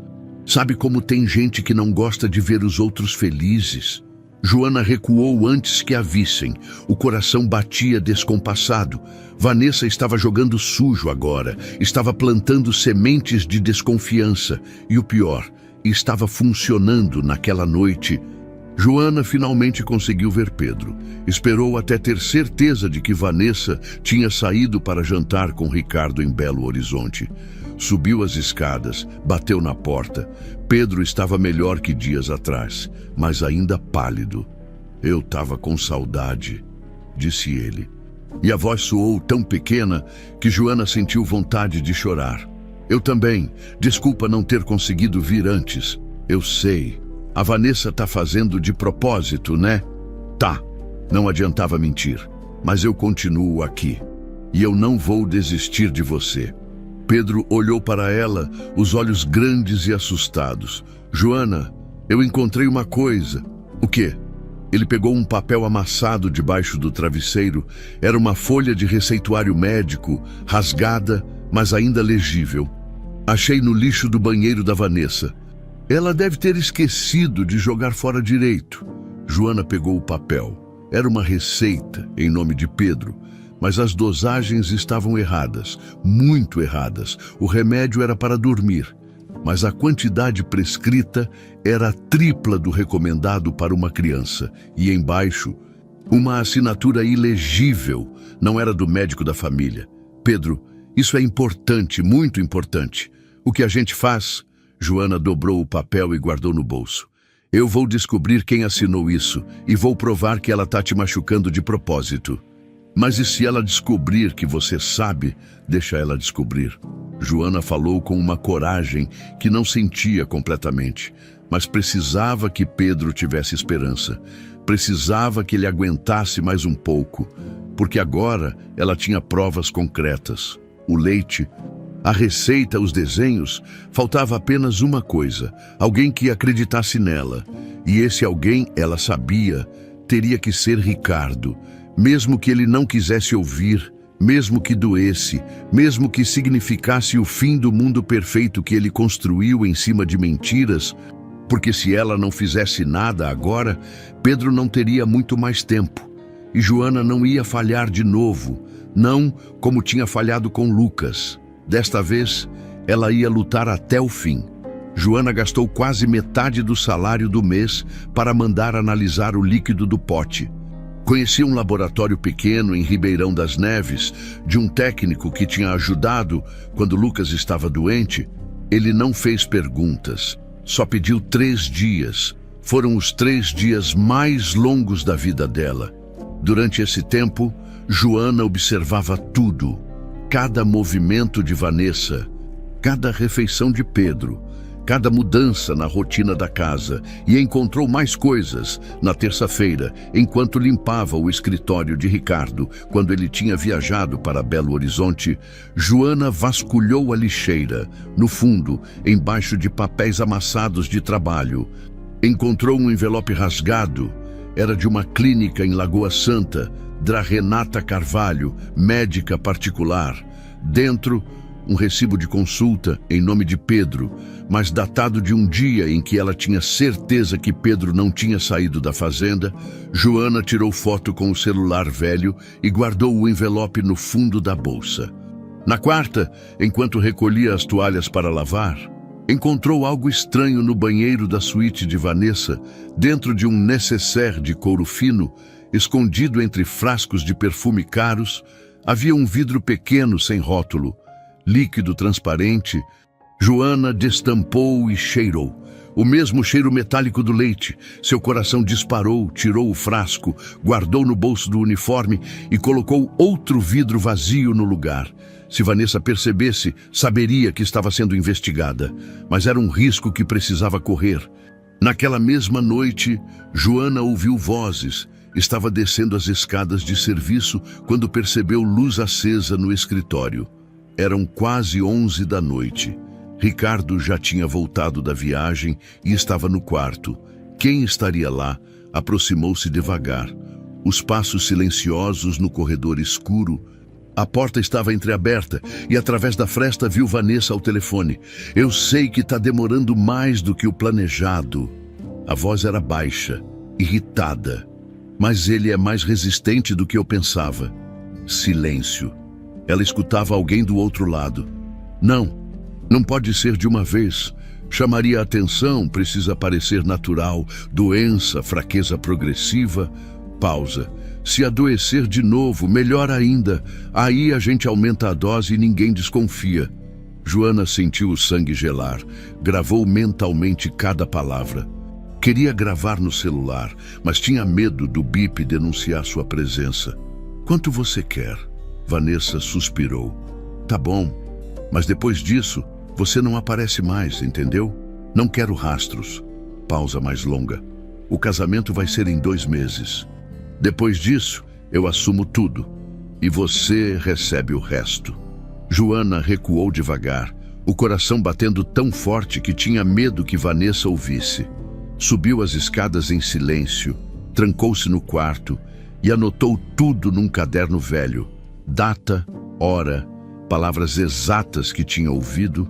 Speaker 1: Sabe como tem gente que não gosta de ver os outros felizes? Joana recuou antes que a vissem. O coração batia descompassado. Vanessa estava jogando sujo agora. Estava plantando sementes de desconfiança. E o pior, estava funcionando naquela noite. Joana finalmente conseguiu ver Pedro. Esperou até ter certeza de que Vanessa tinha saído para jantar com Ricardo em Belo Horizonte. Subiu as escadas, bateu na porta. Pedro estava melhor que dias atrás, mas ainda pálido. "Eu estava com saudade", disse ele. E a voz soou tão pequena que Joana sentiu vontade de chorar. "Eu também. Desculpa não ter conseguido vir antes. Eu sei. A Vanessa tá fazendo de propósito, né?" "Tá." Não adiantava mentir. "Mas eu continuo aqui. E eu não vou desistir de você." Pedro olhou para ela, os olhos grandes e assustados. "Joana, eu encontrei uma coisa." "O quê?" Ele pegou um papel amassado debaixo do travesseiro. Era uma folha de receituário médico, rasgada, mas ainda legível. "Achei no lixo do banheiro da Vanessa. Ela deve ter esquecido de jogar fora direito." Joana pegou o papel. Era uma receita em nome de Pedro, mas as dosagens estavam erradas, muito erradas. O remédio era para dormir, mas a quantidade prescrita era a tripla do recomendado para uma criança. E embaixo, uma assinatura ilegível, não era do médico da família. "Pedro, isso é importante, muito importante. O que a gente faz?" Joana dobrou o papel e guardou no bolso. "Eu vou descobrir quem assinou isso e vou provar que ela tá te machucando de propósito." "Mas e se ela descobrir que você sabe?" "Deixa ela descobrir." Joana falou com uma coragem que não sentia completamente, mas precisava que Pedro tivesse esperança. Precisava que ele aguentasse mais um pouco, porque agora ela tinha provas concretas. O leite, a receita, os desenhos. Faltava apenas uma coisa: alguém que acreditasse nela. E esse alguém, ela sabia, teria que ser Ricardo. Mesmo que ele não quisesse ouvir, mesmo que doesse, mesmo que significasse o fim do mundo perfeito que ele construiu em cima de mentiras, porque se ela não fizesse nada agora, Pedro não teria muito mais tempo. E Joana não ia falhar de novo, não como tinha falhado com Lucas. Desta vez, ela ia lutar até o fim. Joana gastou quase metade do salário do mês para mandar analisar o líquido do pote. Conhecia um laboratório pequeno em Ribeirão das Neves, de um técnico que tinha ajudado quando Lucas estava doente. Ele não fez perguntas, só pediu 3 dias. Foram os 3 dias mais longos da vida dela. Durante esse tempo, Joana observava tudo. Cada movimento de Vanessa, cada refeição de Pedro, cada mudança na rotina da casa, e encontrou mais coisas na terça-feira, enquanto limpava o escritório de Ricardo, quando ele tinha viajado para Belo Horizonte. Joana vasculhou a lixeira, no fundo, embaixo de papéis amassados de trabalho. Encontrou um envelope rasgado. Era de uma clínica em Lagoa Santa, da Renata Carvalho, médica particular. Dentro, um recibo de consulta em nome de Pedro, mas datado de um dia em que ela tinha certeza que Pedro não tinha saído da fazenda. Joana tirou foto com o celular velho e guardou o envelope no fundo da bolsa. Na quarta, enquanto recolhia as toalhas para lavar, encontrou algo estranho no banheiro da suíte de Vanessa, dentro de um nécessaire de couro fino, escondido entre frascos de perfume caros. Havia um vidro pequeno sem rótulo, líquido transparente. Joana destampou e cheirou. O mesmo cheiro metálico do leite. Seu coração disparou, tirou o frasco, guardou no bolso do uniforme e colocou outro vidro vazio no lugar. Se Vanessa percebesse, saberia que estava sendo investigada, mas era um risco que precisava correr. Naquela mesma noite, Joana ouviu vozes. Estava descendo as escadas de serviço quando percebeu luz acesa no escritório. Eram quase 11 da noite. Ricardo já tinha voltado da viagem e estava no quarto. Quem estaria lá? Aproximou-se devagar. Os passos silenciosos no corredor escuro. A porta estava entreaberta e através da fresta viu Vanessa ao telefone. "Eu sei que está demorando mais do que o planejado." A voz era baixa, irritada. Mas ele é mais resistente do que eu pensava. Silêncio. Ela escutava alguém do outro lado. Não pode ser de uma vez. Chamaria a atenção, precisa parecer natural. Doença, fraqueza progressiva. Pausa. Se adoecer de novo, melhor ainda. Aí a gente aumenta a dose e ninguém desconfia. Joana sentiu o sangue gelar. Gravou mentalmente cada palavra. Queria gravar no celular, mas tinha medo do bip denunciar sua presença. Quanto você quer? Vanessa suspirou. Tá bom, mas depois disso, você não aparece mais, entendeu? Não quero rastros. Pausa mais longa. O casamento vai ser em 2 meses. Depois disso, eu assumo tudo. E você recebe o resto. Joana recuou devagar, o coração batendo tão forte que tinha medo que Vanessa ouvisse. Subiu as escadas em silêncio, trancou-se no quarto e anotou tudo num caderno velho. Data, hora, palavras exatas que tinha ouvido.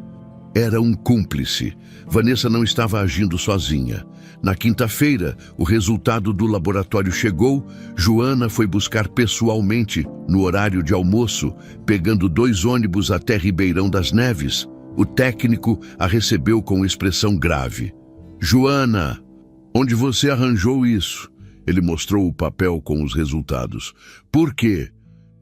Speaker 1: Era um cúmplice. Vanessa não estava agindo sozinha. Na quinta-feira, o resultado do laboratório chegou. Joana foi buscar pessoalmente, no horário de almoço, pegando 2 ônibus até Ribeirão das Neves. O técnico a recebeu com expressão grave. Joana, onde você arranjou isso? Ele mostrou o papel com os resultados. Por quê?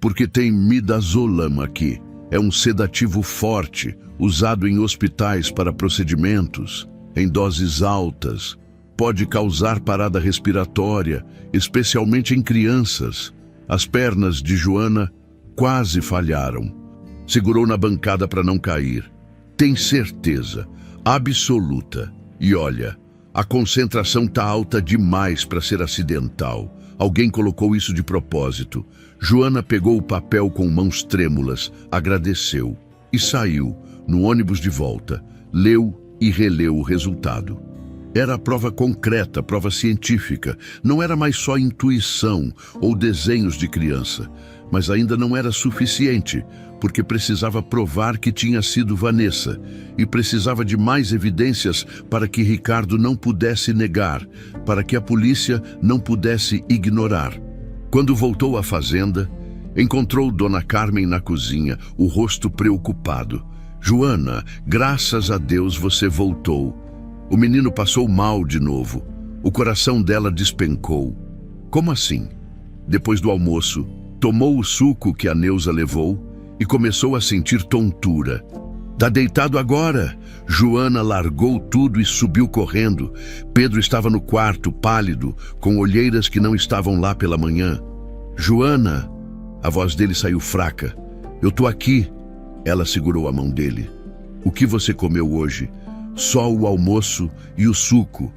Speaker 1: Porque tem midazolam aqui. É um sedativo forte, usado em hospitais para procedimentos, em doses altas. Pode causar parada respiratória, especialmente em crianças. As pernas de Joana quase falharam. Segurou na bancada para não cair. Tem certeza, absoluta. E olha, a concentração tá alta demais para ser acidental. Alguém colocou isso de propósito. Joana pegou o papel com mãos trêmulas, agradeceu e saiu, no ônibus de volta. Leu e releu o resultado. Era a prova concreta, prova científica. Não era mais só intuição ou desenhos de criança. Mas ainda não era suficiente, porque precisava provar que tinha sido Vanessa. E precisava de mais evidências para que Ricardo não pudesse negar, para que a polícia não pudesse ignorar. Quando voltou à fazenda, encontrou Dona Carmen na cozinha, o rosto preocupado. Joana, graças a Deus você voltou. O menino passou mal de novo. O coração dela despencou. Como assim? Depois do almoço, tomou o suco que a Neuza levou e começou a sentir tontura. Tá deitado agora? Joana largou tudo e subiu correndo. Pedro estava no quarto, pálido, com olheiras que não estavam lá pela manhã. Joana! A voz dele saiu fraca. Eu tô aqui. Ela segurou a mão dele. O que você comeu hoje? Só o almoço e o suco.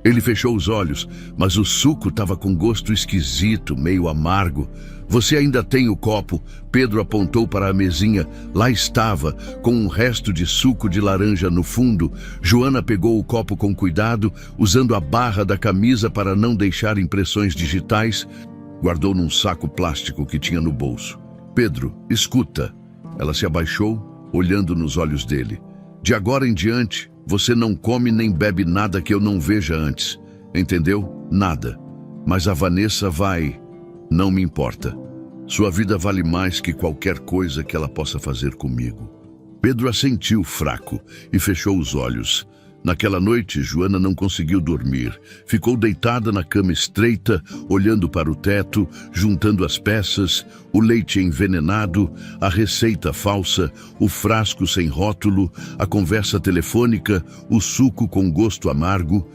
Speaker 1: Ele fechou os olhos, mas o suco estava com gosto esquisito, meio amargo. Você ainda tem o copo? Pedro apontou para a mesinha. Lá estava, com um resto de suco de laranja no fundo. Joana pegou o copo com cuidado, usando a barra da camisa para não deixar impressões digitais. Guardou num saco plástico que tinha no bolso. Pedro, escuta. Ela se abaixou, olhando nos olhos dele. De agora em diante, você não come nem bebe nada que eu não veja antes. Entendeu? Nada. Mas a Vanessa vai... Não me importa. Sua vida vale mais que qualquer coisa que ela possa fazer comigo. Pedro assentiu fraco e fechou os olhos. Naquela noite, Joana não conseguiu dormir. Ficou deitada na cama estreita, olhando para o teto, juntando as peças, o leite envenenado, a receita falsa, o frasco sem rótulo, a conversa telefônica, o suco com gosto amargo,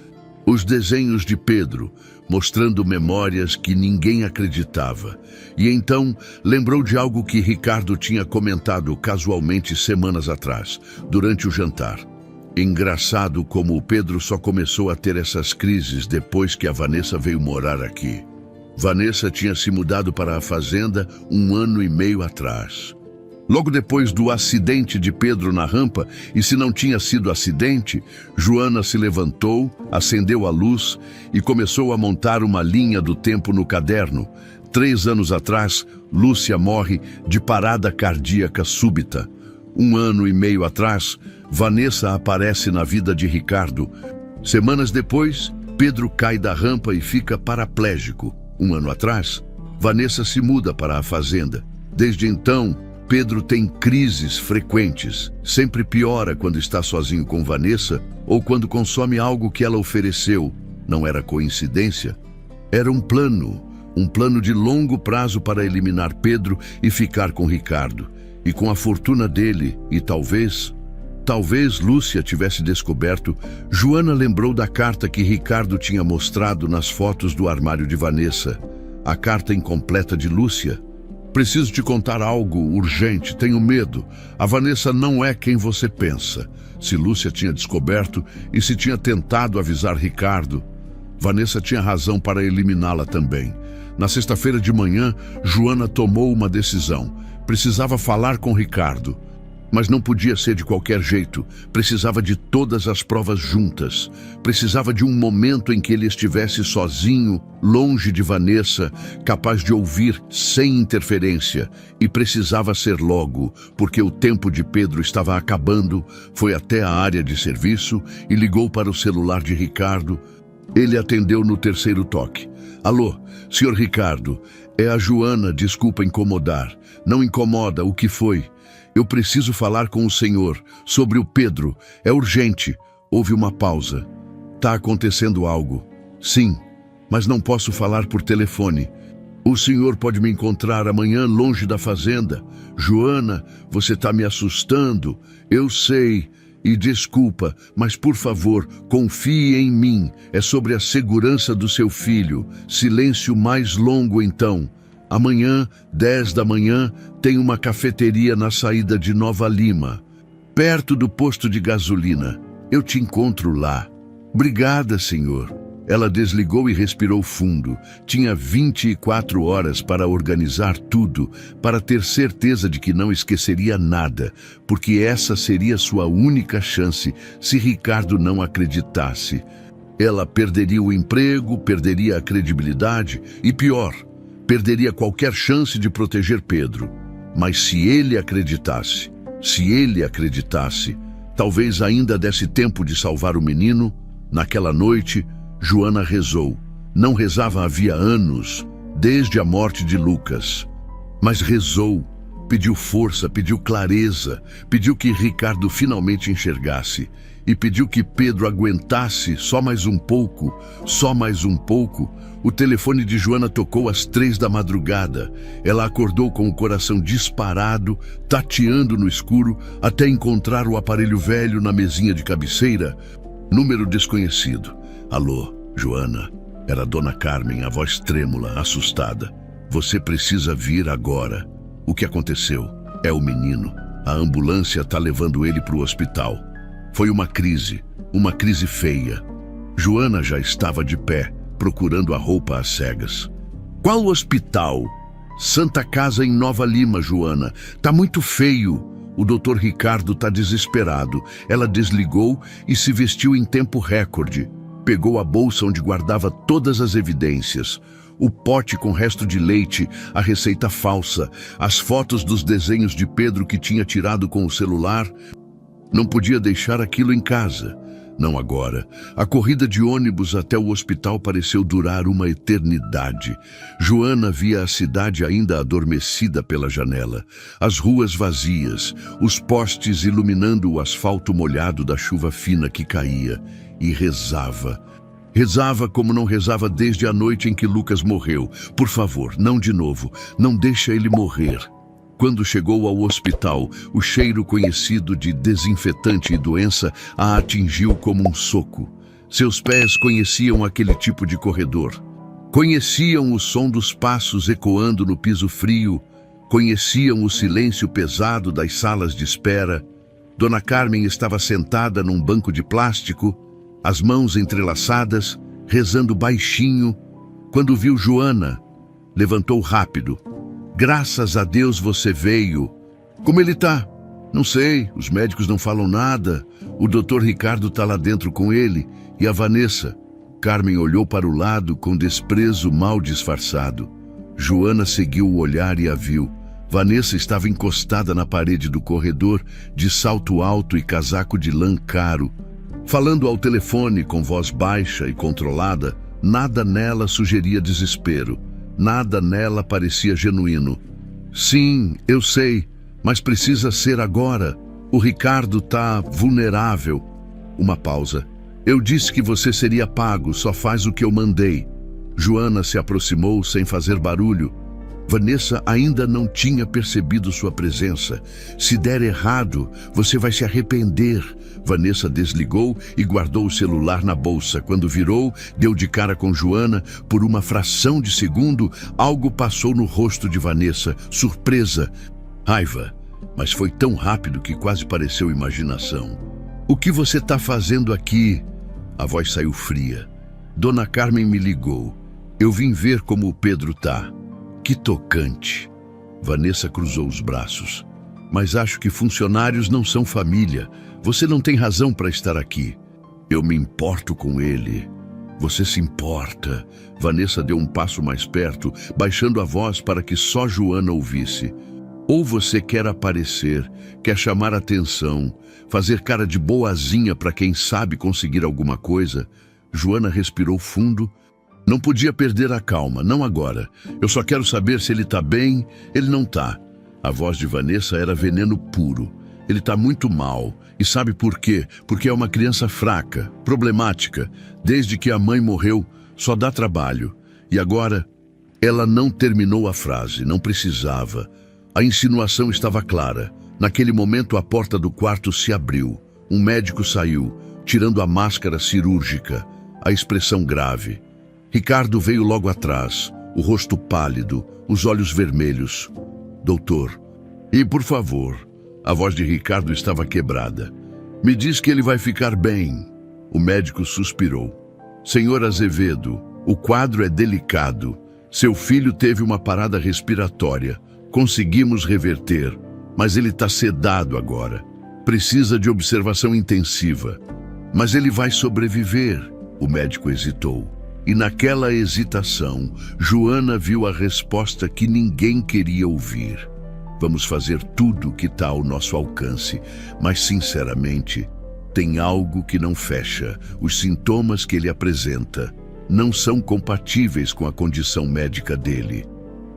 Speaker 1: os desenhos de Pedro, mostrando memórias que ninguém acreditava. E então lembrou de algo que Ricardo tinha comentado casualmente semanas atrás, durante o jantar. Engraçado como o Pedro só começou a ter essas crises depois que a Vanessa veio morar aqui. Vanessa tinha se mudado para a fazenda 1 ano e meio atrás. Logo depois do acidente de Pedro na rampa, e se não tinha sido acidente, Joana se levantou, acendeu a luz e começou a montar uma linha do tempo no caderno. 3 anos atrás, Lúcia morre de parada cardíaca súbita. 1 ano e meio atrás, Vanessa aparece na vida de Ricardo. Semanas depois, Pedro cai da rampa e fica paraplégico. Um ano atrás, Vanessa se muda para a fazenda. Desde então, Pedro tem crises frequentes. Sempre piora quando está sozinho com Vanessa ou quando consome algo que ela ofereceu. Não era coincidência. Era um plano de longo prazo para eliminar Pedro e ficar com Ricardo. E com a fortuna dele, e talvez Lúcia tivesse descoberto, Joana lembrou da carta que Ricardo tinha mostrado nas fotos do armário de Vanessa. A carta incompleta de Lúcia. Preciso te contar algo urgente, tenho medo. A Vanessa não é quem você pensa. Se Lúcia tinha descoberto e se tinha tentado avisar Ricardo, Vanessa tinha razão para eliminá-la também. Na sexta-feira de manhã, Joana tomou uma decisão. Precisava falar com Ricardo. Mas não podia ser de qualquer jeito. Precisava de todas as provas juntas. Precisava de um momento em que ele estivesse sozinho, longe de Vanessa, capaz de ouvir sem interferência. E precisava ser logo, porque o tempo de Pedro estava acabando. Foi até a área de serviço e ligou para o celular de Ricardo. Ele atendeu no terceiro toque. Alô, senhor Ricardo, é a Joana, desculpa incomodar. Não incomoda, o que foi? Eu preciso falar com o senhor sobre o Pedro. É urgente. Houve uma pausa. Tá acontecendo algo. Sim, mas não posso falar por telefone. O senhor pode me encontrar amanhã longe da fazenda. Joana, você tá me assustando. Eu sei. E desculpa, mas por favor, confie em mim. É sobre a segurança do seu filho. Silêncio mais longo então. Amanhã, 10 da manhã, tem uma cafeteria na saída de Nova Lima, perto do posto de gasolina. Eu te encontro lá. Obrigada, senhor. Ela desligou e respirou fundo. Tinha 24 horas para organizar tudo, para ter certeza de que não esqueceria nada, porque essa seria sua única chance se Ricardo não acreditasse. Ela perderia o emprego, perderia a credibilidade e, pior, perderia qualquer chance de proteger Pedro. Mas se ele acreditasse, talvez ainda desse tempo de salvar o menino. Naquela noite, Joana rezou. Não rezava havia anos, desde a morte de Lucas. Mas rezou, pediu força, pediu clareza, pediu que Ricardo finalmente enxergasse. E pediu que Pedro aguentasse só mais um pouco. O telefone de Joana tocou às 3 da madrugada. Ela acordou com o coração disparado, tateando no escuro, até encontrar o aparelho velho na mesinha de cabeceira. Número desconhecido. Alô, Joana. Era Dona Carmen, a voz trêmula, assustada. Você precisa vir agora. O que aconteceu? É o menino. A ambulância está levando ele para o hospital. Foi uma crise feia. Joana já estava de pé, procurando a roupa às cegas. Qual hospital? Santa Casa em Nova Lima, Joana. Tá muito feio. O doutor Ricardo tá desesperado. Ela desligou e se vestiu em tempo recorde. Pegou a bolsa onde guardava todas as evidências. O pote com resto de leite, a receita falsa, as fotos dos desenhos de Pedro que tinha tirado com o celular. Não podia deixar aquilo em casa. Não agora. A corrida de ônibus até o hospital pareceu durar uma eternidade. Joana via a cidade ainda adormecida pela janela. As ruas vazias, os postes iluminando o asfalto molhado da chuva fina que caía. E rezava. Rezava como não rezava desde a noite em que Lucas morreu. Por favor, não de novo. Não deixa ele morrer. Quando chegou ao hospital, o cheiro conhecido de desinfetante e doença a atingiu como um soco. Seus pés conheciam aquele tipo de corredor. Conheciam o som dos passos ecoando no piso frio. Conheciam o silêncio pesado das salas de espera. Dona Carmen estava sentada num banco de plástico, as mãos entrelaçadas, rezando baixinho. Quando viu Joana, levantou rápido. Graças a Deus você veio. Como ele tá? Não sei, os médicos não falam nada. O doutor Ricardo tá lá dentro com ele. E a Vanessa? Carmen olhou para o lado com desprezo mal disfarçado. Joana seguiu o olhar e a viu. Vanessa estava encostada na parede do corredor, de salto alto e casaco de lã caro. Falando ao telefone com voz baixa e controlada, nada nela sugeria desespero. Nada nela parecia genuíno. Sim, eu sei, mas precisa ser agora. O Ricardo tá vulnerável. Uma pausa. Eu disse que você seria pago, só faz o que eu mandei. Joana se aproximou sem fazer barulho. Vanessa ainda não tinha percebido sua presença. Se der errado, você vai se arrepender. Vanessa desligou e guardou o celular na bolsa. Quando virou, deu de cara com Joana. Por uma fração de segundo, algo passou no rosto de Vanessa. Surpresa, raiva. Mas foi tão rápido que quase pareceu imaginação. O que você está fazendo aqui? A voz saiu fria. Dona Carmen me ligou. Eu vim ver como o Pedro tá. Que tocante. Vanessa cruzou os braços. Mas acho que funcionários não são família. Você não tem razão para estar aqui. Eu me importo com ele. Você se importa. Vanessa deu um passo mais perto, baixando a voz para que só Joana ouvisse. Ou você quer aparecer, quer chamar atenção, fazer cara de boazinha para quem sabe conseguir alguma coisa? Joana respirou fundo. Não podia perder a calma, não agora. Eu só quero saber se ele tá bem. Ele não tá. A voz de Vanessa era veneno puro. Ele tá muito mal. E sabe por quê? Porque é uma criança fraca, problemática. Desde que a mãe morreu, só dá trabalho. E agora, ela não terminou a frase, não precisava. A insinuação estava clara. Naquele momento, a porta do quarto se abriu. Um médico saiu, tirando a máscara cirúrgica, a expressão grave. Ricardo veio logo atrás, o rosto pálido, os olhos vermelhos. Doutor, e por favor, a voz de Ricardo estava quebrada. Me diz que ele vai ficar bem. O médico suspirou. Senhor Azevedo, o quadro é delicado. Seu filho teve uma parada respiratória. Conseguimos reverter, mas ele está sedado agora. Precisa de observação intensiva. Mas ele vai sobreviver. O médico hesitou. E naquela hesitação, Joana viu a resposta que ninguém queria ouvir. Vamos fazer tudo o que está ao nosso alcance, mas sinceramente, tem algo que não fecha. Os sintomas que ele apresenta não são compatíveis com a condição médica dele.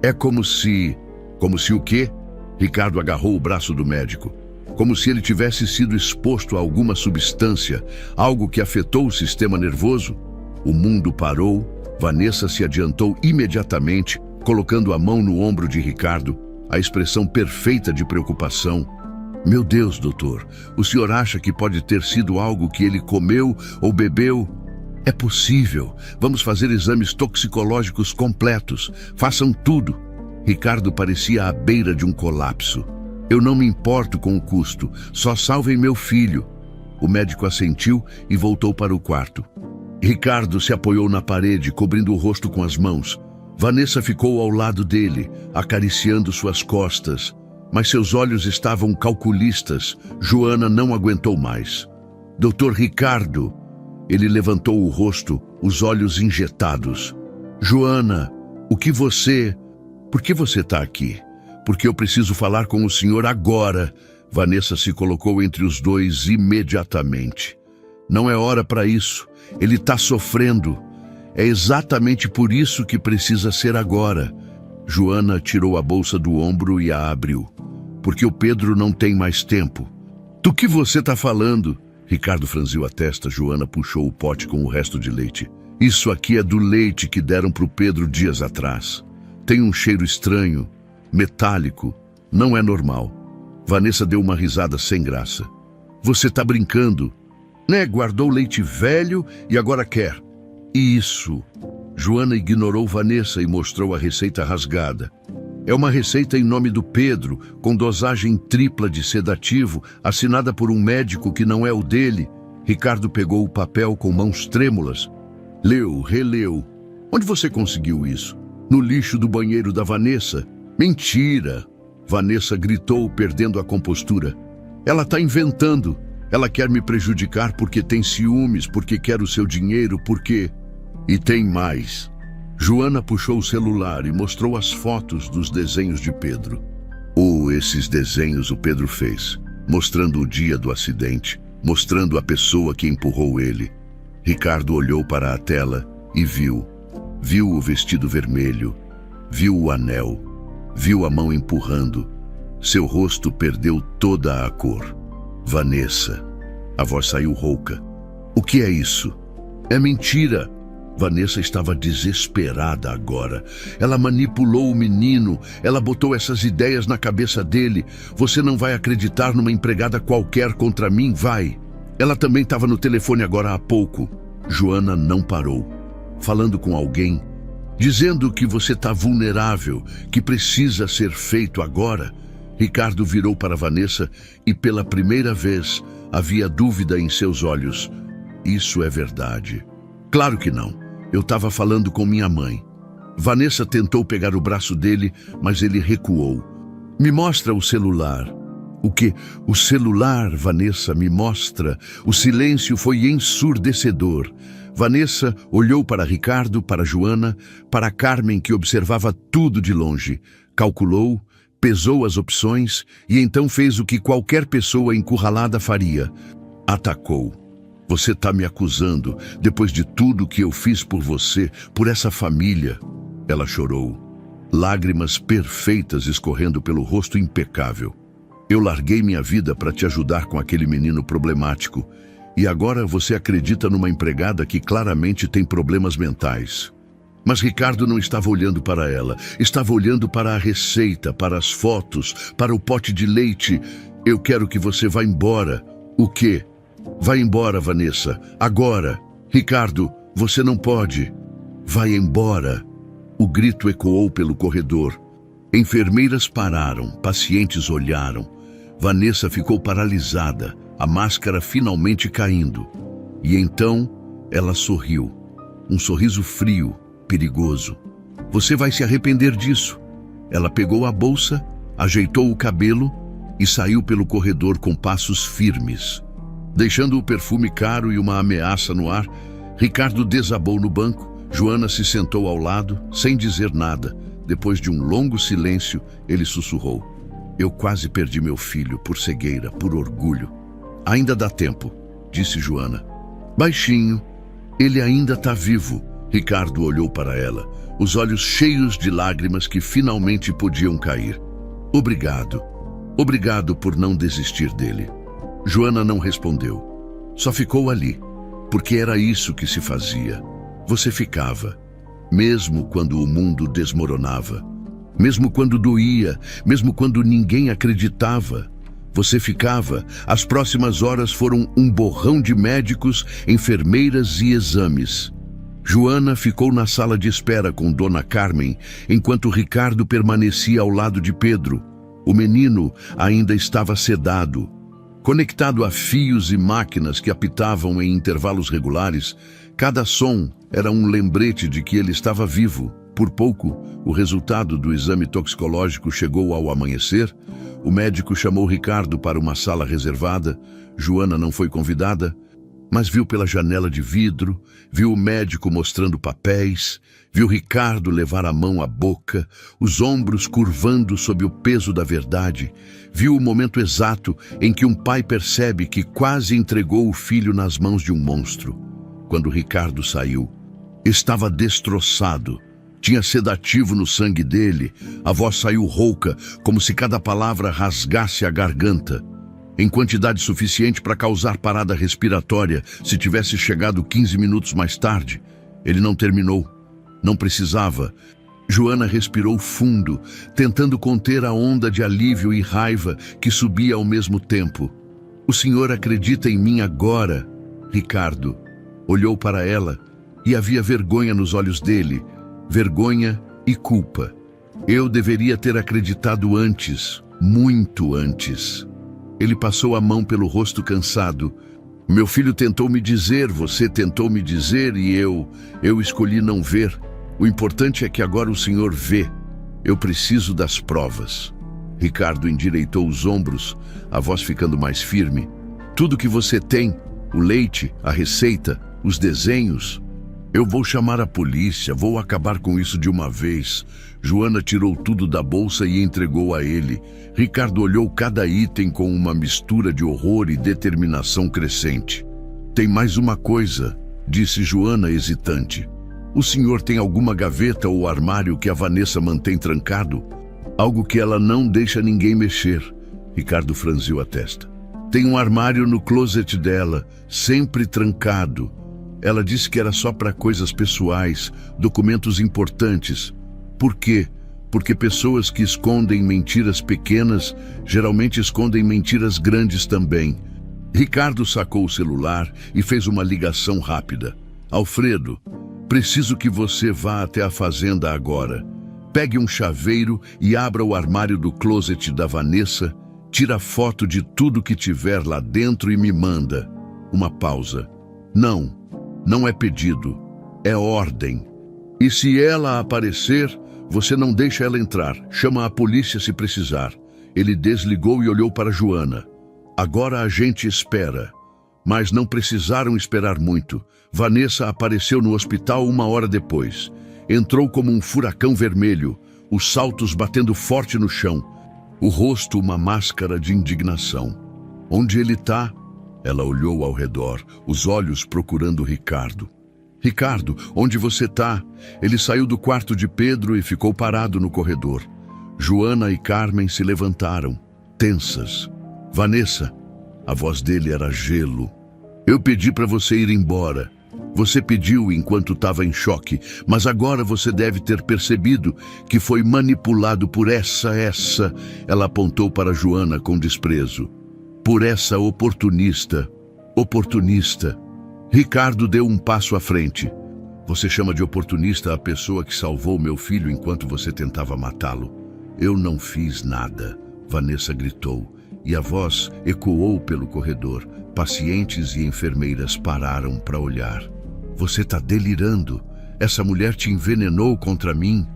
Speaker 1: É como se... Como se o quê? Ricardo agarrou o braço do médico. Como se ele tivesse sido exposto a alguma substância, algo que afetou o sistema nervoso. O mundo parou. Vanessa se adiantou imediatamente, colocando a mão no ombro de Ricardo, a expressão perfeita de preocupação. Meu Deus, doutor, o senhor acha que pode ter sido algo que ele comeu ou bebeu? É possível. Vamos fazer exames toxicológicos completos. Façam tudo. Ricardo parecia à beira de um colapso. Eu não me importo com o custo, só salvem meu filho. O médico assentiu e voltou para o quarto. Ricardo se apoiou na parede, cobrindo o rosto com as mãos. Vanessa ficou ao lado dele, acariciando suas costas. Mas seus olhos estavam calculistas. Joana não aguentou mais. Doutor Ricardo. Ele levantou o rosto, os olhos injetados. Joana, o que você... Por que você está aqui? Porque eu preciso falar com o senhor agora. Vanessa se colocou entre os dois imediatamente. Não é hora para isso. Ele está sofrendo. É exatamente por isso que precisa ser agora. Joana tirou a bolsa do ombro e a abriu. Porque o Pedro não tem mais tempo. Do que você está falando? Ricardo franziu a testa. Joana puxou o pote com o resto de leite. Isso aqui é do leite que deram para o Pedro dias atrás. Tem um cheiro estranho, metálico. Não é normal. Vanessa deu uma risada sem graça. Você está brincando, né? Guardou leite velho e agora quer. Isso. Joana ignorou Vanessa e mostrou a receita rasgada. É uma receita em nome do Pedro, com dosagem tripla de sedativo, assinada por um médico que não é o dele. Ricardo pegou o papel com mãos trêmulas. Leu, releu. Onde você conseguiu isso? No lixo do banheiro da Vanessa? Mentira! Vanessa gritou, perdendo a compostura. Ela está inventando. Ela quer me prejudicar porque tem ciúmes, porque quer o seu dinheiro, porque... E tem mais. Joana puxou o celular e mostrou as fotos dos desenhos de Pedro. Esses desenhos o Pedro fez, mostrando o dia do acidente, mostrando a pessoa que empurrou ele. Ricardo olhou para a tela e viu. Viu o vestido vermelho, viu o anel, viu a mão empurrando. Seu rosto perdeu toda a cor. Vanessa. A voz saiu rouca. O que é isso? É mentira! Vanessa estava desesperada agora. Ela manipulou o menino, ela botou essas ideias na cabeça dele. Você não vai acreditar numa empregada qualquer contra mim, vai. Ela também estava no telefone agora há pouco. Joana não parou. Falando com alguém, dizendo que você está vulnerável, que precisa ser feito agora. Ricardo virou para Vanessa e pela primeira vez havia dúvida em seus olhos. Isso é verdade. Claro que não. Eu estava falando com minha mãe. Vanessa tentou pegar o braço dele, mas ele recuou. Me mostra o celular. O quê? O celular, Vanessa, me mostra. O silêncio foi ensurdecedor. Vanessa olhou para Ricardo, para Joana, para Carmen, que observava tudo de longe. Calculou, pesou as opções e então fez o que qualquer pessoa encurralada faria. Atacou. Você está me acusando, depois de tudo que eu fiz por você, por essa família. Ela chorou. Lágrimas perfeitas escorrendo pelo rosto impecável. Eu larguei minha vida para te ajudar com aquele menino problemático. E agora você acredita numa empregada que claramente tem problemas mentais. Mas Ricardo não estava olhando para ela. Estava olhando para a receita, para as fotos, para o pote de leite. Eu quero que você vá embora. O quê? Vai embora, Vanessa. Agora. Ricardo, você não pode. Vai embora. O grito ecoou pelo corredor. Enfermeiras pararam, pacientes olharam. Vanessa ficou paralisada, a máscara finalmente caindo. E então ela sorriu. Um sorriso frio, perigoso. Você vai se arrepender disso. Ela pegou a bolsa, ajeitou o cabelo e saiu pelo corredor com passos firmes. Deixando o perfume caro e uma ameaça no ar, Ricardo desabou no banco. Joana se sentou ao lado, sem dizer nada. Depois de um longo silêncio, ele sussurrou. Eu quase perdi meu filho por cegueira, por orgulho. Ainda dá tempo, disse Joana. Baixinho. Ele ainda está vivo. Ricardo olhou para ela, os olhos cheios de lágrimas que finalmente podiam cair. Obrigado. Obrigado por não desistir dele. Joana não respondeu. Só ficou ali, porque era isso que se fazia. Você ficava, mesmo quando o mundo desmoronava, mesmo quando doía, mesmo quando ninguém acreditava. Você ficava. As próximas horas foram um borrão de médicos, enfermeiras e exames. Joana ficou na sala de espera com Dona Carmen, enquanto Ricardo permanecia ao lado de Pedro. O menino ainda estava sedado. Conectado a fios e máquinas que apitavam em intervalos regulares, cada som era um lembrete de que ele estava vivo. Por pouco, o resultado do exame toxicológico chegou ao amanhecer. O médico chamou Ricardo para uma sala reservada. Joana não foi convidada, mas viu pela janela de vidro, viu o médico mostrando papéis, viu Ricardo levar a mão à boca, os ombros curvando sob o peso da verdade, viu o momento exato em que um pai percebe que quase entregou o filho nas mãos de um monstro. Quando Ricardo saiu, estava destroçado, tinha sedativo no sangue dele, a voz saiu rouca, como se cada palavra rasgasse a garganta. Em quantidade suficiente para causar parada respiratória se tivesse chegado 15 minutos mais tarde. Ele não terminou. Não precisava. Joana respirou fundo, tentando conter a onda de alívio e raiva que subia ao mesmo tempo. O senhor acredita em mim agora, Ricardo. Olhou para ela e havia vergonha nos olhos dele. Vergonha e culpa. Eu deveria ter acreditado antes, muito antes. Ele passou a mão pelo rosto cansado. Meu filho tentou me dizer, você tentou me dizer e eu escolhi não ver. O importante é que agora o senhor vê. Eu preciso das provas. Ricardo endireitou os ombros, a voz ficando mais firme. Tudo que você tem, o leite, a receita, os desenhos. Eu vou chamar a polícia, vou acabar com isso de uma vez. Joana tirou tudo da bolsa e entregou a ele. Ricardo olhou cada item com uma mistura de horror e determinação crescente. Tem mais uma coisa, disse Joana hesitante. O senhor tem alguma gaveta ou armário que a Vanessa mantém trancado? Algo que ela não deixa ninguém mexer. Ricardo franziu a testa. Tem um armário no closet dela, sempre trancado. Ela disse que era só para coisas pessoais, documentos importantes. Por quê? Porque pessoas que escondem mentiras pequenas geralmente escondem mentiras grandes também. Ricardo sacou o celular e fez uma ligação rápida. Alfredo, preciso que você vá até a fazenda agora. Pegue um chaveiro e abra o armário do closet da Vanessa, tira foto de tudo que tiver lá dentro e me manda. Uma pausa. Não é pedido, é ordem. E se ela aparecer, você não deixa ela entrar, chama a polícia se precisar. Ele desligou e olhou para Joana. Agora a gente espera. Mas não precisaram esperar muito. Vanessa apareceu no hospital 1 hora depois. Entrou como um furacão vermelho, os saltos batendo forte no chão. O rosto uma máscara de indignação. Onde ele está? Ela olhou ao redor, os olhos procurando Ricardo. Ricardo, onde você está? Ele saiu do quarto de Pedro e ficou parado no corredor. Joana e Carmen se levantaram, tensas. Vanessa, a voz dele era gelo. Eu pedi para você ir embora. Você pediu enquanto estava em choque, mas agora você deve ter percebido que foi manipulado por essa. Ela apontou para Joana com desprezo. Por essa oportunista. Ricardo deu um passo à frente. Você chama de oportunista a pessoa que salvou meu filho enquanto você tentava matá-lo. Eu não fiz nada, Vanessa gritou, e a voz ecoou pelo corredor. Pacientes e enfermeiras pararam para olhar. Você está delirando. Essa mulher te envenenou contra mim.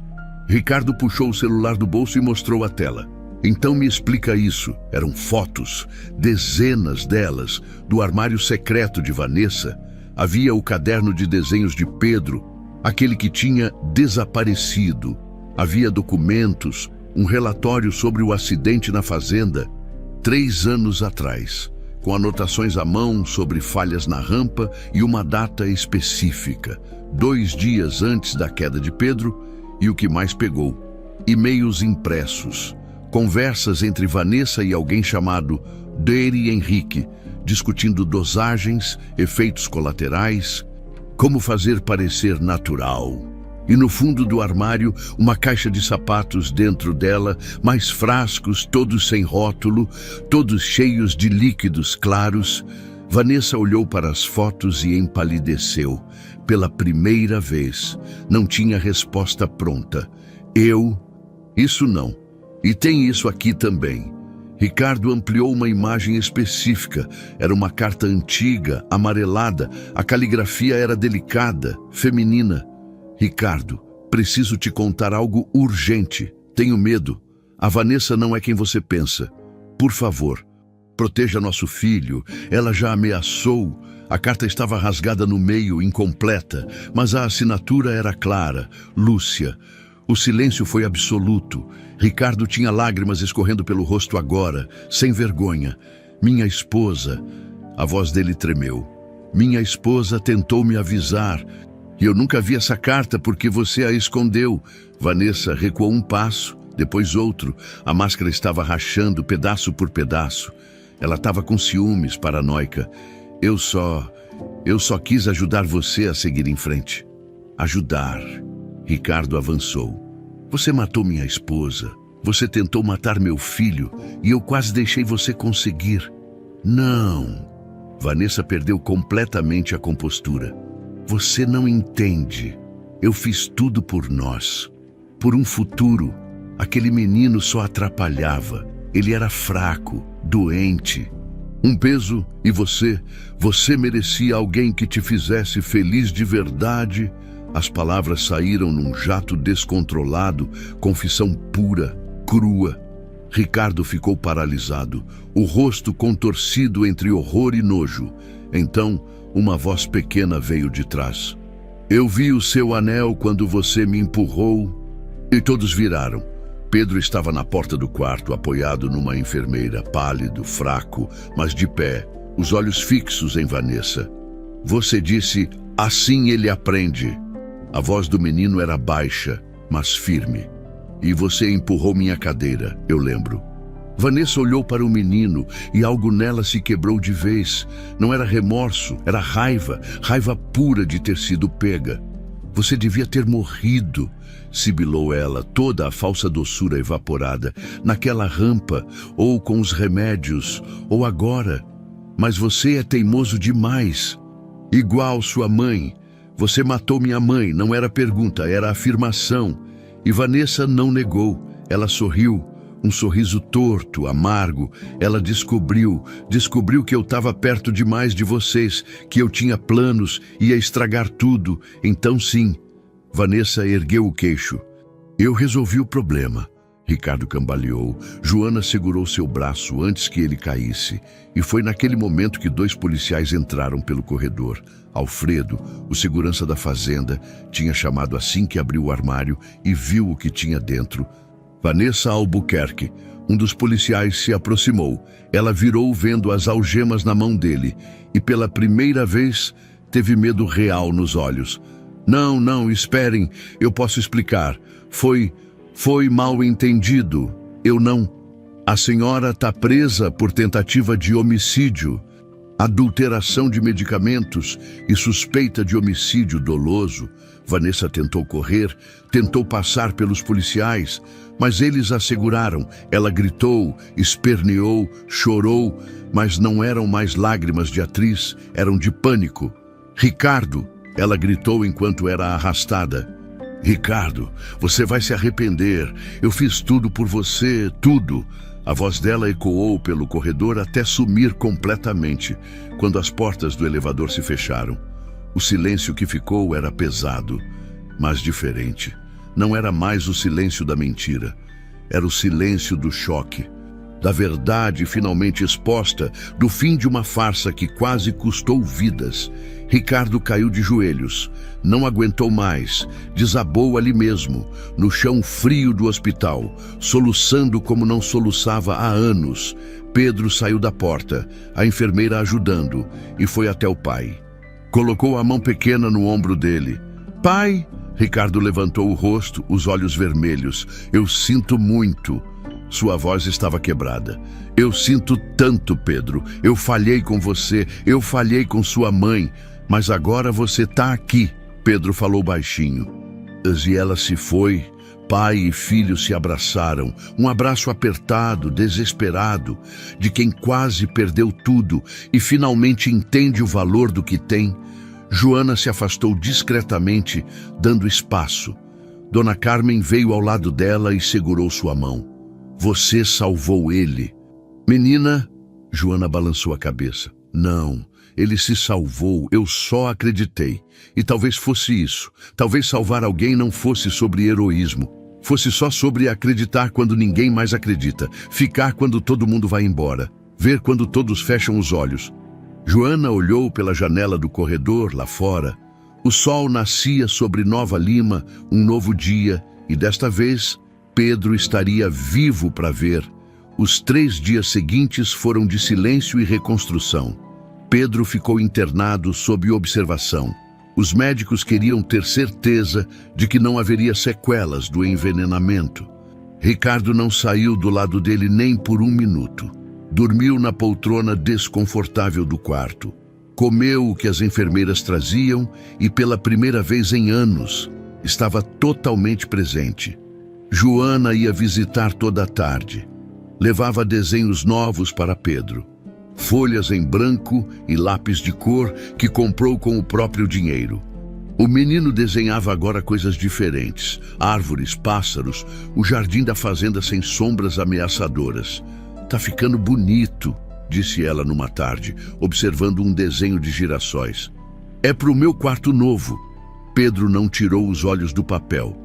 Speaker 1: Ricardo puxou o celular do bolso e mostrou a tela. Então me explica isso. Eram fotos, dezenas delas, do armário secreto de Vanessa. Havia o caderno de desenhos de Pedro, aquele que tinha desaparecido. Havia documentos, um relatório sobre o acidente na fazenda, 3 anos atrás, com anotações à mão sobre falhas na rampa e uma data específica, 2 dias antes da queda de Pedro. E o que mais pegou? E-mails impressos. Conversas entre Vanessa e alguém chamado Deire Henrique, discutindo dosagens, efeitos colaterais, como fazer parecer natural. E no fundo do armário, uma caixa de sapatos dentro dela, mais frascos, todos sem rótulo, todos cheios de líquidos claros. Vanessa olhou para as fotos e empalideceu. Pela primeira vez, não tinha resposta pronta. Isso não. E tem isso aqui também. Ricardo ampliou uma imagem específica. Era uma carta antiga, amarelada. A caligrafia era delicada, feminina. Ricardo, preciso te contar algo urgente. Tenho medo. A Vanessa não é quem você pensa. Por favor, proteja nosso filho. Ela já ameaçou. A carta estava rasgada no meio, incompleta, mas a assinatura era clara. Lúcia. O silêncio foi absoluto. Ricardo tinha lágrimas escorrendo pelo rosto agora, sem vergonha. Minha esposa... A voz dele tremeu. Minha esposa tentou me avisar. E eu nunca vi essa carta porque você a escondeu. Vanessa recuou um passo, depois outro. A máscara estava rachando pedaço por pedaço. Ela estava com ciúmes, paranoica. Eu só quis ajudar você a seguir em frente. Ajudar. Ricardo avançou. Você matou minha esposa. Você tentou matar meu filho e eu quase deixei você conseguir. Não. Vanessa perdeu completamente a compostura. Você não entende. Eu fiz tudo por nós. Por um futuro. Aquele menino só atrapalhava. Ele era fraco, doente. Um peso e você merecia alguém que te fizesse feliz de verdade. As palavras saíram num jato descontrolado, confissão pura, crua. Ricardo ficou paralisado, o rosto contorcido entre horror e nojo. Então, uma voz pequena veio de trás. Eu vi o seu anel quando você me empurrou. E todos viraram. Pedro estava na porta do quarto, apoiado numa enfermeira, pálido, fraco, mas de pé, os olhos fixos em Vanessa. Você disse, assim ele aprende. A voz do menino era baixa, mas firme. E você empurrou minha cadeira, eu lembro. Vanessa olhou para o menino e algo nela se quebrou de vez. Não era remorso, era raiva, raiva pura de ter sido pega. Você devia ter morrido, sibilou ela, toda a falsa doçura evaporada, naquela rampa, ou com os remédios, ou agora. Mas você é teimoso demais. Igual sua mãe. Você matou minha mãe, não era pergunta, era afirmação. E Vanessa não negou, ela sorriu. Um sorriso torto, amargo. Ela descobriu que eu estava perto demais de vocês, que eu tinha planos, ia estragar tudo. Então sim. Vanessa ergueu o queixo. Eu resolvi o problema. Ricardo cambaleou. Joana segurou seu braço antes que ele caísse. E foi naquele momento que 2 policiais entraram pelo corredor. Alfredo, o segurança da fazenda, tinha chamado assim que abriu o armário e viu o que tinha dentro. Vanessa Albuquerque, um dos policiais, se aproximou. Ela virou vendo as algemas na mão dele e pela primeira vez teve medo real nos olhos. Não, esperem, eu posso explicar. Foi mal entendido. Eu não. A senhora está presa por tentativa de homicídio, adulteração de medicamentos e suspeita de homicídio doloso. Vanessa tentou correr, tentou passar pelos policiais, mas eles a seguraram. Ela gritou, esperneou, chorou, mas não eram mais lágrimas de atriz, eram de pânico. Ricardo, ela gritou enquanto era arrastada. Ricardo, você vai se arrepender. Eu fiz tudo por você, tudo. A voz dela ecoou pelo corredor até sumir completamente, quando as portas do elevador se fecharam. O silêncio que ficou era pesado, mas diferente. Não era mais o silêncio da mentira. Era o silêncio do choque, da verdade finalmente exposta, do fim de uma farsa que quase custou vidas. Ricardo caiu de joelhos, não aguentou mais, desabou ali mesmo, no chão frio do hospital, soluçando como não soluçava há anos. Pedro saiu da porta, a enfermeira ajudando, e foi até o pai. Colocou a mão pequena no ombro dele. Pai! Ricardo levantou o rosto, os olhos vermelhos. Eu sinto muito. Sua voz estava quebrada. Eu sinto tanto, Pedro. Eu falhei com você, eu falhei com sua mãe. Mas agora você está aqui, Pedro falou baixinho. E ela se foi. Pai e filho se abraçaram. Um abraço apertado, desesperado, de quem quase perdeu tudo e finalmente entende o valor do que tem. Joana se afastou discretamente, dando espaço. Dona Carmen veio ao lado dela e segurou sua mão. Você salvou ele. Menina, Joana balançou a cabeça. Não, ele se salvou, eu só acreditei. E talvez fosse isso. Talvez salvar alguém não fosse sobre heroísmo. Fosse só sobre acreditar quando ninguém mais acredita. Ficar quando todo mundo vai embora. Ver quando todos fecham os olhos. Joana olhou pela janela do corredor, lá fora. O sol nascia sobre Nova Lima, um novo dia, e desta vez, Pedro estaria vivo para ver. Os 3 dias seguintes foram de silêncio e reconstrução. Pedro ficou internado sob observação. Os médicos queriam ter certeza de que não haveria sequelas do envenenamento. Ricardo não saiu do lado dele nem por 1 minuto. Dormiu na poltrona desconfortável do quarto. Comeu o que as enfermeiras traziam e, pela primeira vez em anos, estava totalmente presente. Joana ia visitar toda a tarde. Levava desenhos novos para Pedro. Folhas em branco e lápis de cor que comprou com o próprio dinheiro. O menino desenhava agora coisas diferentes. Árvores, pássaros, o jardim da fazenda sem sombras ameaçadoras. Tá ficando bonito, disse ela numa tarde, observando um desenho de girassóis. É pro meu quarto novo. Pedro não tirou os olhos do papel.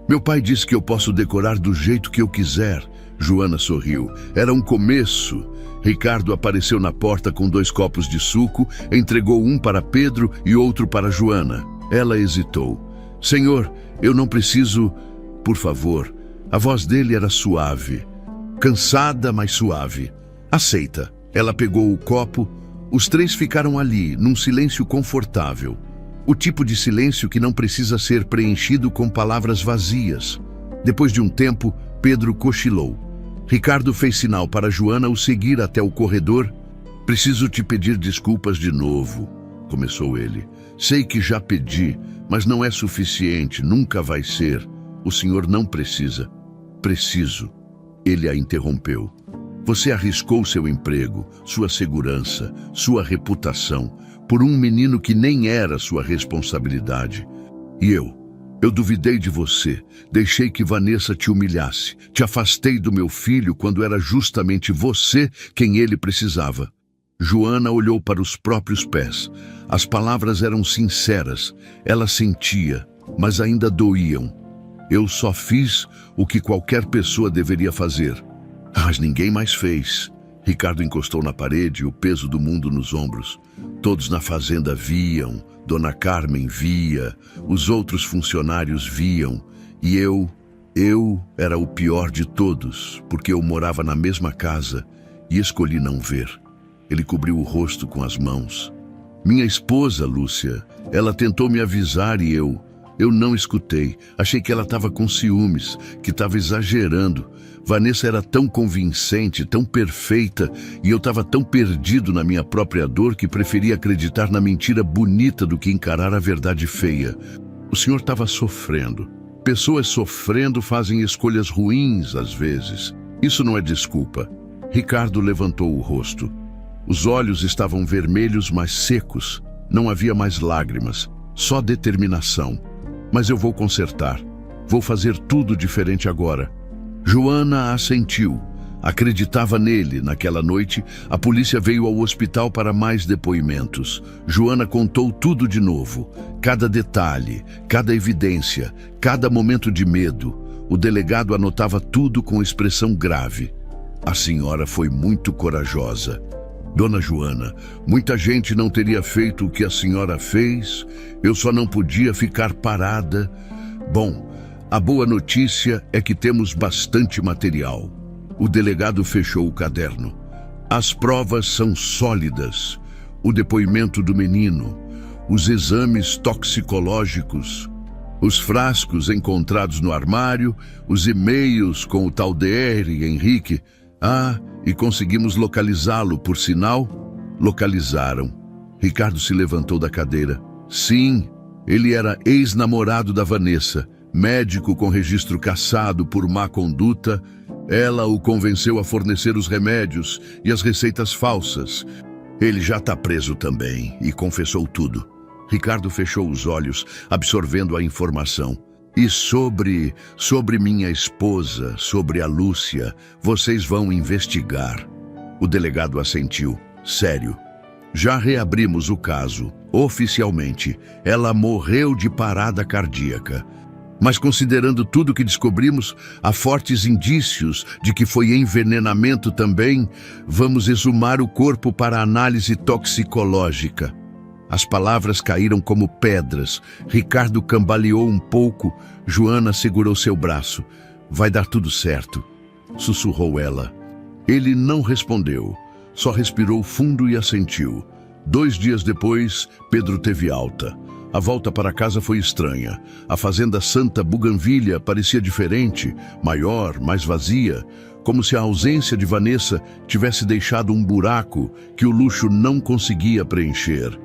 Speaker 1: Meu pai disse que eu posso decorar do jeito que eu quiser. Joana sorriu. Era um começo. Ricardo apareceu na porta com 2 copos de suco, entregou um para Pedro e outro para Joana. Ela hesitou. Senhor, eu não preciso... Por favor. A voz dele era suave. Cansada, mas suave. Aceita. Ela pegou o copo. Os três ficaram ali, num silêncio confortável. O tipo de silêncio que não precisa ser preenchido com palavras vazias. Depois de um tempo, Pedro cochilou. Ricardo fez sinal para Joana o seguir até o corredor. Preciso te pedir desculpas de novo, começou ele. Sei que já pedi, mas não é suficiente, nunca vai ser. O senhor não precisa. Preciso. Ele a interrompeu. Você arriscou seu emprego, sua segurança, sua reputação, por um menino que nem era sua responsabilidade. E eu duvidei de você, deixei que Vanessa te humilhasse, te afastei do meu filho quando era justamente você quem ele precisava. Joana olhou para os próprios pés. As palavras eram sinceras, ela sentia, mas ainda doíam. Eu só fiz o que qualquer pessoa deveria fazer. Mas ninguém mais fez. Ricardo encostou na parede, o peso do mundo nos ombros. Todos na fazenda viam, Dona Carmen via, os outros funcionários viam. E eu era o pior de todos, porque eu morava na mesma casa e escolhi não ver. Ele cobriu o rosto com as mãos. Minha esposa, Lúcia, ela tentou me avisar e eu não escutei. Achei que ela estava com ciúmes, que estava exagerando. Vanessa era tão convincente, tão perfeita, e eu estava tão perdido na minha própria dor que preferi acreditar na mentira bonita do que encarar a verdade feia. O senhor estava sofrendo. Pessoas sofrendo fazem escolhas ruins às vezes. Isso não é desculpa. Ricardo levantou o rosto. Os olhos estavam vermelhos, mas secos. Não havia mais lágrimas, só determinação. Mas eu vou consertar. Vou fazer tudo diferente agora. Joana assentiu. Acreditava nele. Naquela noite, a polícia veio ao hospital para mais depoimentos. Joana contou tudo de novo. Cada detalhe, cada evidência, cada momento de medo. O delegado anotava tudo com expressão grave. A senhora foi muito corajosa. Dona Joana, muita gente não teria feito o que a senhora fez. Eu só não podia ficar parada. Bom, a boa notícia é que temos bastante material. O delegado fechou o caderno. As provas são sólidas. O depoimento do menino, os exames toxicológicos, os frascos encontrados no armário, os e-mails com o tal DR Henrique. E conseguimos localizá-lo, por sinal? Localizaram. Ricardo se levantou da cadeira. Sim, ele era ex-namorado da Vanessa, médico com registro cassado por má conduta. Ela o convenceu a fornecer os remédios e as receitas falsas. Ele já está preso também e confessou tudo. Ricardo fechou os olhos, absorvendo a informação. E sobre minha esposa, sobre a Lúcia, vocês vão investigar. O delegado assentiu. Sério. Já reabrimos o caso. Oficialmente, ela morreu de parada cardíaca. Mas considerando tudo que descobrimos, há fortes indícios de que foi envenenamento também. Vamos exumar o corpo para análise toxicológica. As palavras caíram como pedras. Ricardo cambaleou um pouco. Joana segurou seu braço. Vai dar tudo certo, sussurrou ela. Ele não respondeu. Só respirou fundo e assentiu. 2 dias depois, Pedro teve alta. A volta para casa foi estranha. A fazenda Santa Buganvilha parecia diferente, maior, mais vazia, como se a ausência de Vanessa tivesse deixado um buraco que o luxo não conseguia preencher.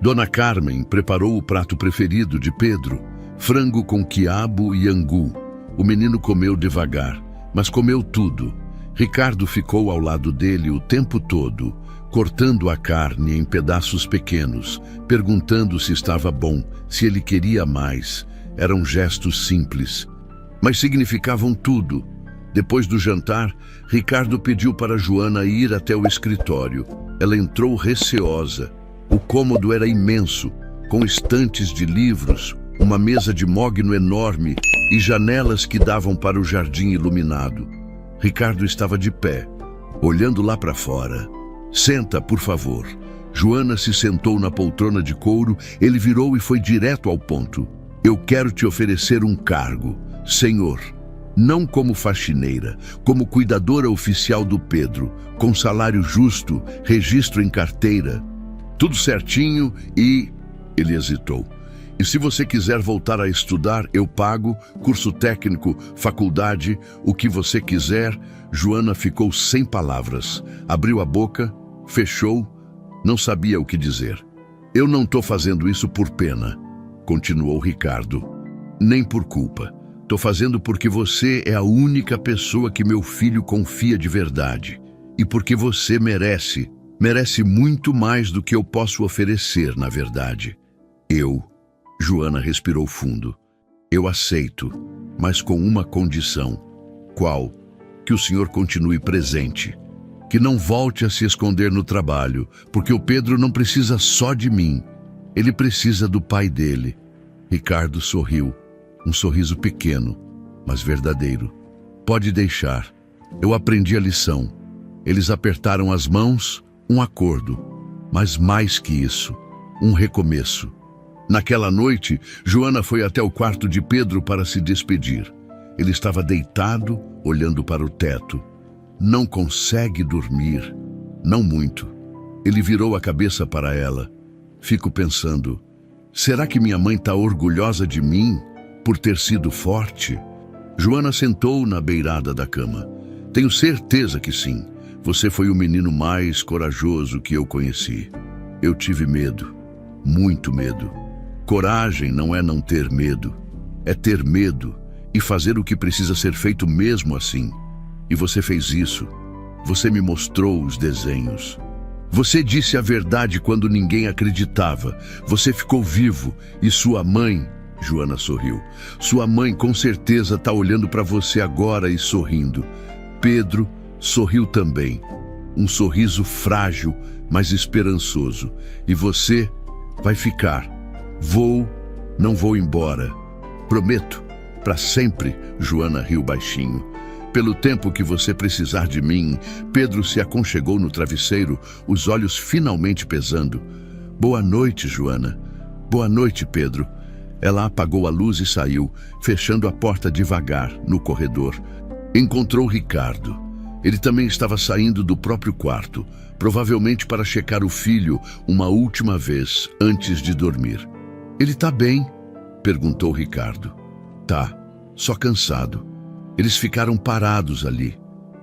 Speaker 1: Dona Carmen preparou o prato preferido de Pedro, frango com quiabo e angu. O menino comeu devagar, mas comeu tudo. Ricardo ficou ao lado dele o tempo todo, cortando a carne em pedaços pequenos, perguntando se estava bom, se ele queria mais. Eram gestos simples, mas significavam tudo. Depois do jantar, Ricardo pediu para Joana ir até o escritório. Ela entrou receosa. O cômodo era imenso, com estantes de livros, uma mesa de mogno enorme e janelas que davam para o jardim iluminado. Ricardo estava de pé, olhando lá para fora. Senta, por favor. Joana se sentou na poltrona de couro, ele virou e foi direto ao ponto. Eu quero te oferecer um cargo, senhor. Não como faxineira, como cuidadora oficial do Pedro, com salário justo, registro em carteira. Tudo certinho e... Ele hesitou. E se você quiser voltar a estudar, eu pago, curso técnico, faculdade, o que você quiser. Joana ficou sem palavras. Abriu a boca, fechou, não sabia o que dizer. Eu não estou fazendo isso por pena, continuou Ricardo, nem por culpa. Estou fazendo porque você é a única pessoa que meu filho confia de verdade. E porque você merece muito mais do que eu posso oferecer, na verdade. Joana respirou fundo. Eu aceito, mas com uma condição. Qual? Que o senhor continue presente. Que não volte a se esconder no trabalho, porque o Pedro não precisa só de mim. Ele precisa do pai dele. Ricardo sorriu. Um sorriso pequeno, mas verdadeiro. Pode deixar. Eu aprendi a lição. Eles apertaram as mãos, um acordo. Mas mais que isso, um recomeço. Naquela noite, Joana foi até o quarto de Pedro para se despedir. Ele estava deitado, olhando para o teto. Não consegue dormir. Não muito. Ele virou a cabeça para ela. Fico pensando, será que minha mãe está orgulhosa de mim? Por ter sido forte? Joana sentou na beirada da cama. Tenho certeza que sim. Você foi o menino mais corajoso que eu conheci. Eu tive medo. Muito medo. Coragem não é não ter medo. É ter medo e fazer o que precisa ser feito mesmo assim. E você fez isso. Você me mostrou os desenhos. Você disse a verdade quando ninguém acreditava. Você ficou vivo. E sua mãe... Joana sorriu. Sua mãe com certeza está olhando para você agora e sorrindo. Pedro sorriu também. Um sorriso frágil, mas esperançoso. E você vai ficar. Não vou embora. Prometo, para sempre. Joana riu baixinho. Pelo tempo que você precisar de mim. Pedro se aconchegou no travesseiro, os olhos finalmente pesando. Boa noite, Joana. Boa noite, Pedro. Ela apagou a luz e saiu, fechando a porta devagar, no corredor. Encontrou Ricardo. Ele também estava saindo do próprio quarto, provavelmente para checar o filho uma última vez, antes de dormir. Ele está bem? Perguntou Ricardo. Tá, só cansado. Eles ficaram parados ali,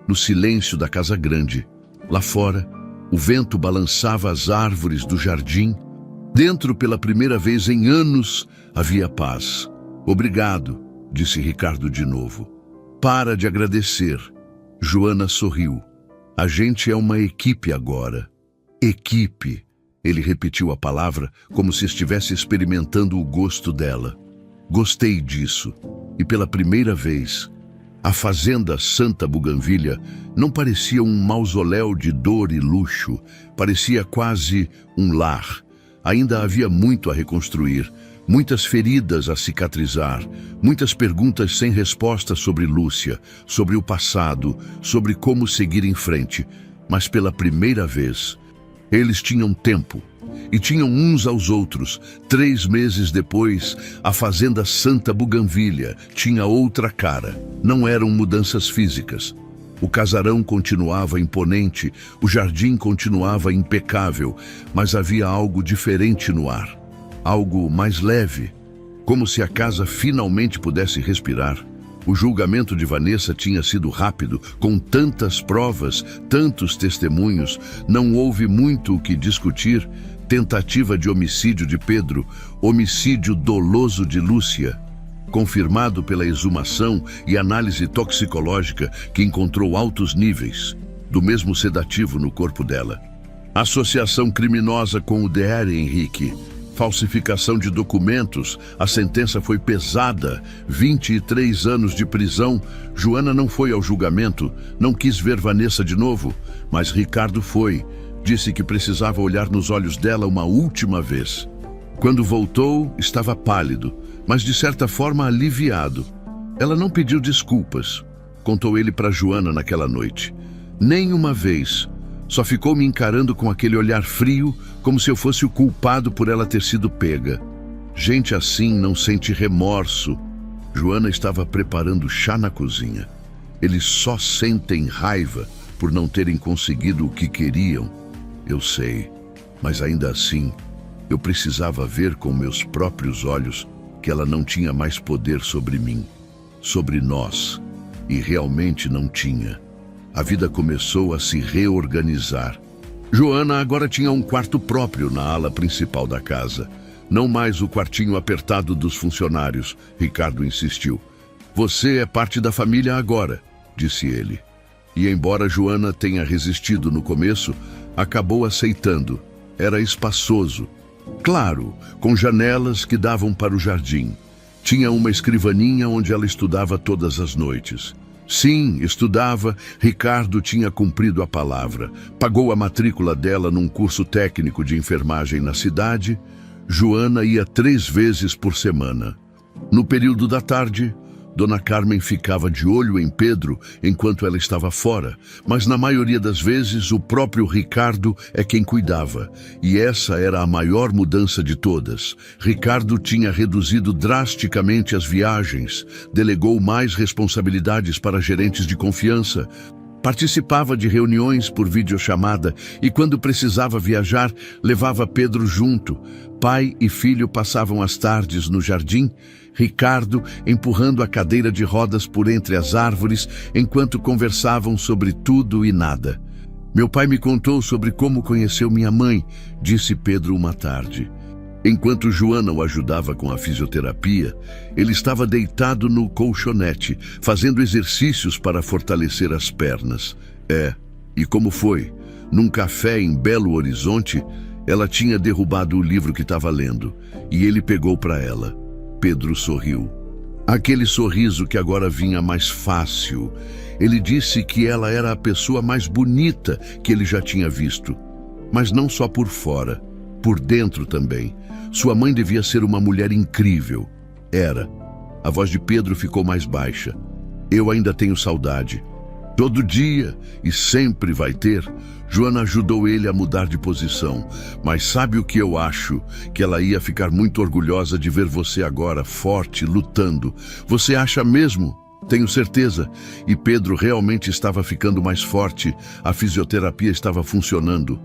Speaker 1: no silêncio da casa grande. Lá fora, o vento balançava as árvores do jardim. Dentro, pela primeira vez em anos, havia paz. Obrigado, disse Ricardo de novo. Para de agradecer. Joana sorriu. A gente é uma equipe agora. Equipe. Ele repetiu a palavra como se estivesse experimentando o gosto dela. Gostei disso. E pela primeira vez, a fazenda Santa Buganvília não parecia um mausoléu de dor e luxo. Parecia quase um lar. Ainda havia muito a reconstruir, muitas feridas a cicatrizar, muitas perguntas sem resposta sobre Lúcia, sobre o passado, sobre como seguir em frente. Mas pela primeira vez, eles tinham tempo e tinham uns aos outros. 3 meses depois, a fazenda Santa Buganvília tinha outra cara. Não eram mudanças físicas. O casarão continuava imponente, o jardim continuava impecável, mas havia algo diferente no ar. Algo mais leve, como se a casa finalmente pudesse respirar. O julgamento de Vanessa tinha sido rápido, com tantas provas, tantos testemunhos. Não houve muito o que discutir. Tentativa de homicídio de Pedro, homicídio doloso de Lúcia. Confirmado pela exumação e análise toxicológica que encontrou altos níveis do mesmo sedativo no corpo dela. Associação criminosa com o Dr. Henrique. Falsificação de documentos. A sentença foi pesada. 23 anos de prisão. Joana não foi ao julgamento. Não quis ver Vanessa de novo. Mas Ricardo foi. Disse que precisava olhar nos olhos dela uma última vez. Quando voltou, estava pálido, mas de certa forma aliviado. Ela não pediu desculpas, contou ele para Joana naquela noite. Nem uma vez. Só ficou me encarando com aquele olhar frio, como se eu fosse o culpado por ela ter sido pega. Gente assim não sente remorso. Joana estava preparando chá na cozinha. Eles só sentem raiva por não terem conseguido o que queriam. Eu sei, mas ainda assim, eu precisava ver com meus próprios olhos que ela não tinha mais poder sobre mim, sobre nós, e realmente não tinha. A vida começou a se reorganizar. Joana agora tinha um quarto próprio na ala principal da casa. Não mais o quartinho apertado dos funcionários, Ricardo insistiu. Você é parte da família agora, disse ele. E embora Joana tenha resistido no começo, acabou aceitando. Era espaçoso. Claro, com janelas que davam para o jardim. Tinha uma escrivaninha onde ela estudava todas as noites. Sim, estudava. Ricardo tinha cumprido a palavra. Pagou a matrícula dela num curso técnico de enfermagem na cidade. Joana ia 3 vezes por semana. No período da tarde, Dona Carmen ficava de olho em Pedro enquanto ela estava fora, mas na maioria das vezes o próprio Ricardo é quem cuidava. E essa era a maior mudança de todas. Ricardo tinha reduzido drasticamente as viagens, delegou mais responsabilidades para gerentes de confiança, participava de reuniões por videochamada e, quando precisava viajar, levava Pedro junto. Pai e filho passavam as tardes no jardim, Ricardo empurrando a cadeira de rodas por entre as árvores enquanto conversavam sobre tudo e nada. Meu pai me contou sobre como conheceu minha mãe, disse Pedro uma tarde. Enquanto Joana o ajudava com a fisioterapia, ele estava deitado no colchonete, fazendo exercícios para fortalecer as pernas. E como foi? Num café em Belo Horizonte, ela tinha derrubado o livro que estava lendo, e ele pegou para ela. Pedro sorriu. Aquele sorriso que agora vinha mais fácil. Ele disse que ela era a pessoa mais bonita que ele já tinha visto. Mas não só por fora, por dentro também. Sua mãe devia ser uma mulher incrível. Era. A voz de Pedro ficou mais baixa. Eu ainda tenho saudade. Todo dia, e sempre vai ter. Joana ajudou ele a mudar de posição. Mas sabe o que eu acho? Que ela ia ficar muito orgulhosa de ver você agora, forte, lutando. Você acha mesmo? Tenho certeza. E Pedro realmente estava ficando mais forte. A fisioterapia estava funcionando.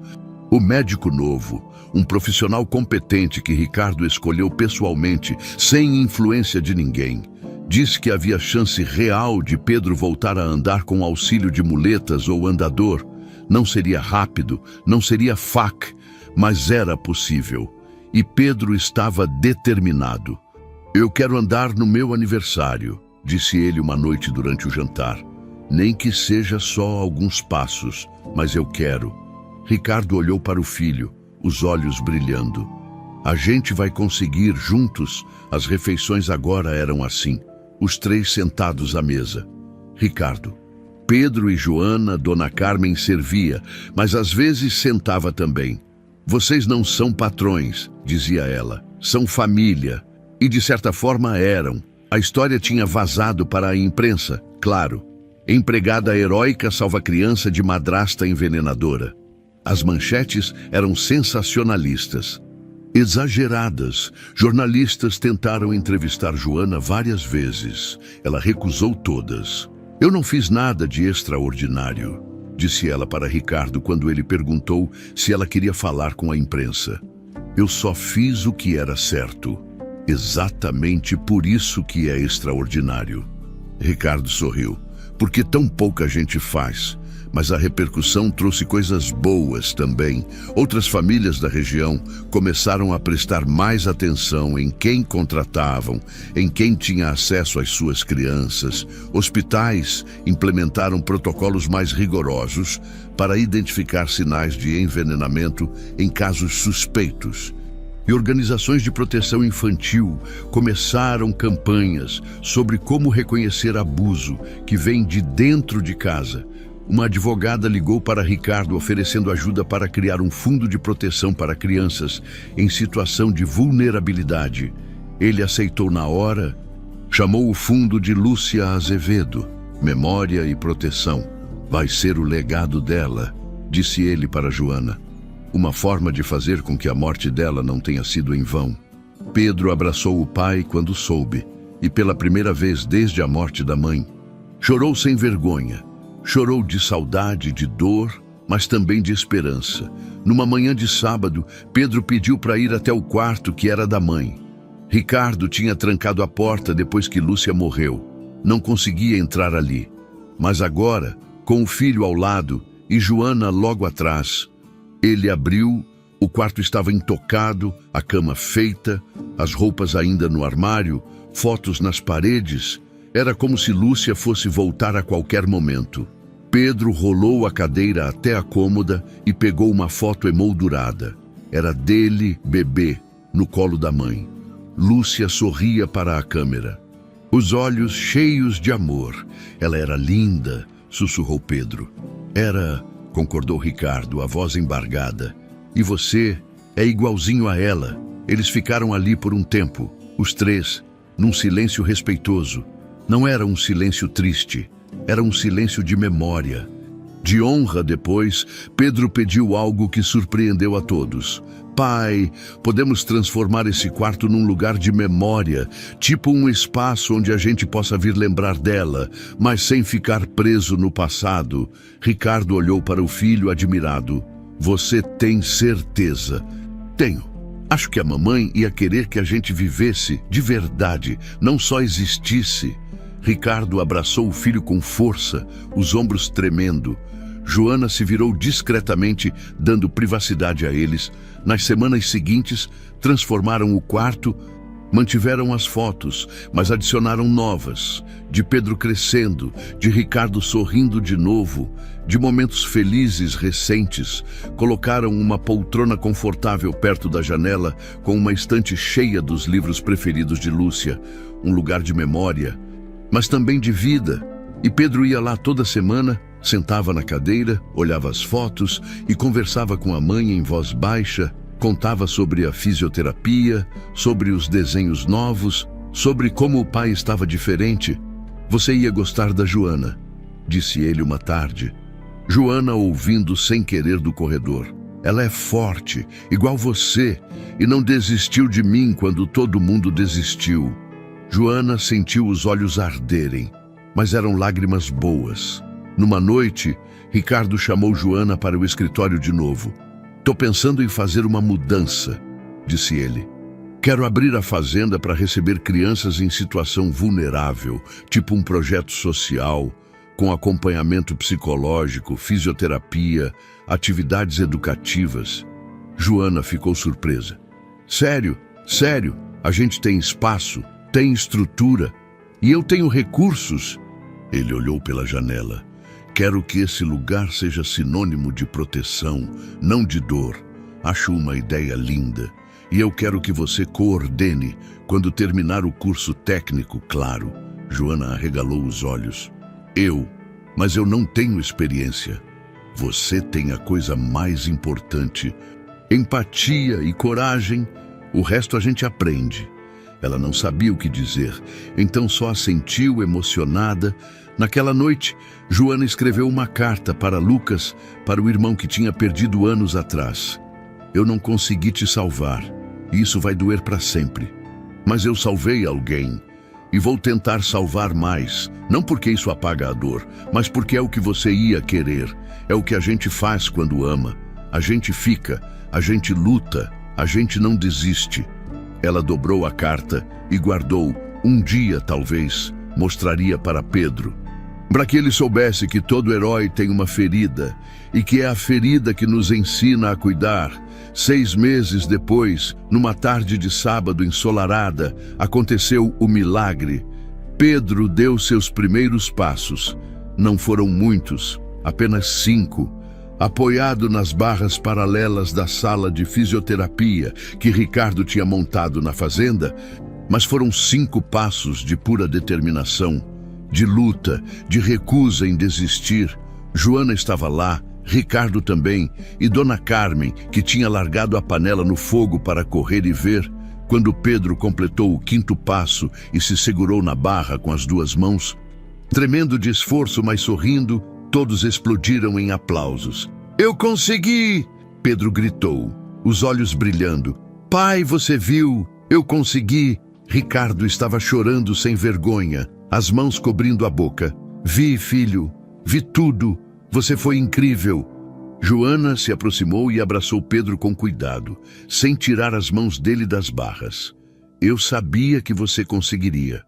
Speaker 1: O médico novo, um profissional competente que Ricardo escolheu pessoalmente, sem influência de ninguém, disse que havia chance real de Pedro voltar a andar com auxílio de muletas ou andador. Não seria rápido, não seria fac, mas era possível. E Pedro estava determinado. Eu quero andar no meu aniversário, disse ele uma noite durante o jantar. Nem que seja só alguns passos, mas eu quero. Ricardo olhou para o filho, os olhos brilhando. A gente vai conseguir juntos. As refeições agora eram assim, os 3 sentados à mesa. Ricardo. Pedro e Joana, Dona Carmen servia, mas às vezes sentava também. Vocês não são patrões, dizia ela, são família. E de certa forma eram. A história tinha vazado para a imprensa, claro. Empregada heróica salva criança de madrasta envenenadora. As manchetes eram sensacionalistas, exageradas. Jornalistas tentaram entrevistar Joana várias vezes. Ela recusou todas. Eu não fiz nada de extraordinário, disse ela para Ricardo quando ele perguntou se ela queria falar com a imprensa. Eu só fiz o que era certo. Exatamente por isso que é extraordinário. Ricardo sorriu. Porque tão pouca gente faz. Mas a repercussão trouxe coisas boas também. Outras famílias da região começaram a prestar mais atenção em quem contratavam, em quem tinha acesso às suas crianças. Hospitais implementaram protocolos mais rigorosos para identificar sinais de envenenamento em casos suspeitos. E organizações de proteção infantil começaram campanhas sobre como reconhecer abuso que vem de dentro de casa. Uma advogada ligou para Ricardo oferecendo ajuda para criar um fundo de proteção para crianças em situação de vulnerabilidade. Ele aceitou na hora, chamou o fundo de Lúcia Azevedo, Memória e Proteção. Vai ser o legado dela, disse ele para Joana. Uma forma de fazer com que a morte dela não tenha sido em vão. Pedro abraçou o pai quando soube, e pela primeira vez desde a morte da mãe. Chorou sem vergonha. Chorou de saudade, de dor, mas também de esperança. Numa manhã de sábado, Pedro pediu para ir até o quarto que era da mãe. Ricardo tinha trancado a porta depois que Lúcia morreu. Não conseguia entrar ali. Mas agora, com o filho ao lado e Joana logo atrás, ele abriu. O quarto estava intocado, a cama feita, as roupas ainda no armário, fotos nas paredes. Era como se Lúcia fosse voltar a qualquer momento. Pedro rolou a cadeira até a cômoda e pegou uma foto emoldurada. Era dele, bebê, no colo da mãe. Lúcia sorria para a câmera, os olhos cheios de amor. Ela era linda, sussurrou Pedro. Era, concordou Ricardo, a voz embargada. E você é igualzinho a ela. Eles ficaram ali por um tempo, os três, num silêncio respeitoso. Não era um silêncio triste, era um silêncio de memória. De honra depois, Pedro pediu algo que surpreendeu a todos. Pai, podemos transformar esse quarto num lugar de memória, tipo um espaço onde a gente possa vir lembrar dela, mas sem ficar preso no passado. Ricardo olhou para o filho admirado. Você tem certeza? Tenho. Acho que a mamãe ia querer que a gente vivesse de verdade, não só existisse. Ricardo abraçou o filho com força, os ombros tremendo. Joana se virou discretamente, dando privacidade a eles. Nas semanas seguintes, transformaram o quarto, mantiveram as fotos, mas adicionaram novas, de Pedro crescendo, de Ricardo sorrindo de novo, de momentos felizes recentes. Colocaram uma poltrona confortável perto da janela, com uma estante cheia dos livros preferidos de Lúcia, um lugar de memória, mas também de vida. E Pedro ia lá toda semana, sentava na cadeira, olhava as fotos e conversava com a mãe em voz baixa, contava sobre a fisioterapia, sobre os desenhos novos, sobre como o pai estava diferente. Você ia gostar da Joana, disse ele uma tarde. Joana ouvindo sem querer do corredor. Ela é forte, igual você, e não desistiu de mim quando todo mundo desistiu. Joana sentiu os olhos arderem, mas eram lágrimas boas. Numa noite, Ricardo chamou Joana para o escritório de novo. Tô pensando em fazer uma mudança, disse ele. Quero abrir a fazenda para receber crianças em situação vulnerável, tipo um projeto social, com acompanhamento psicológico, fisioterapia, atividades educativas. Joana ficou surpresa. Sério, a gente tem espaço, tem estrutura, e eu tenho recursos. Ele olhou pela janela. Quero que esse lugar seja sinônimo de proteção, não de dor. Acho uma ideia linda. E eu quero que você coordene quando terminar o curso técnico, claro. Joana arregalou os olhos. Mas eu não tenho experiência. Você tem a coisa mais importante. Empatia e coragem. O resto a gente aprende. Ela não sabia o que dizer, então só assentiu emocionada. Naquela noite, Joana escreveu uma carta para Lucas, para o irmão que tinha perdido anos atrás. Eu não consegui te salvar, e isso vai doer para sempre. Mas eu salvei alguém, e vou tentar salvar mais, não porque isso apaga a dor, mas porque é o que você ia querer. É o que a gente faz quando ama. A gente fica, a gente luta, a gente não desiste. Ela dobrou a carta e guardou. Um dia, talvez, mostraria para Pedro. Para que ele soubesse que todo herói tem uma ferida, e que é a ferida que nos ensina a cuidar. 6 meses depois, numa tarde de sábado ensolarada, aconteceu o milagre. Pedro deu seus primeiros passos. Não foram muitos, apenas 5. Apoiado nas barras paralelas da sala de fisioterapia que Ricardo tinha montado na fazenda, mas foram 5 passos de pura determinação, de luta, de recusa em desistir. Joana estava lá, Ricardo também, e Dona Carmen, que tinha largado a panela no fogo para correr e ver. Quando Pedro completou o 5º passo e se segurou na barra com as 2 mãos, tremendo de esforço, mas sorrindo, todos explodiram em aplausos. Eu consegui! Pedro gritou, os olhos brilhando. Pai, você viu? Eu consegui! Ricardo estava chorando sem vergonha, as mãos cobrindo a boca. Vi, filho, vi tudo. Você foi incrível. Joana se aproximou e abraçou Pedro com cuidado, sem tirar as mãos dele das barras. Eu sabia que você conseguiria.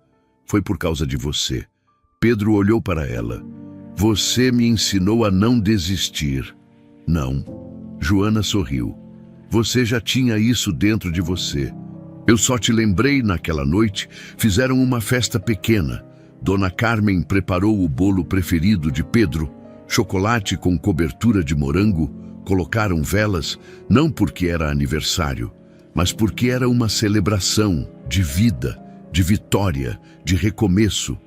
Speaker 1: Foi por causa de você. Pedro olhou para ela. Você me ensinou a não desistir. Não. Joana sorriu. Você já tinha isso dentro de você. Eu só te lembrei naquela noite. Fizeram uma festa pequena. Dona Carmen preparou o bolo preferido de Pedro. Chocolate com cobertura de morango. Colocaram velas, não porque era aniversário, mas porque era uma celebração de vida, de vitória, de recomeço.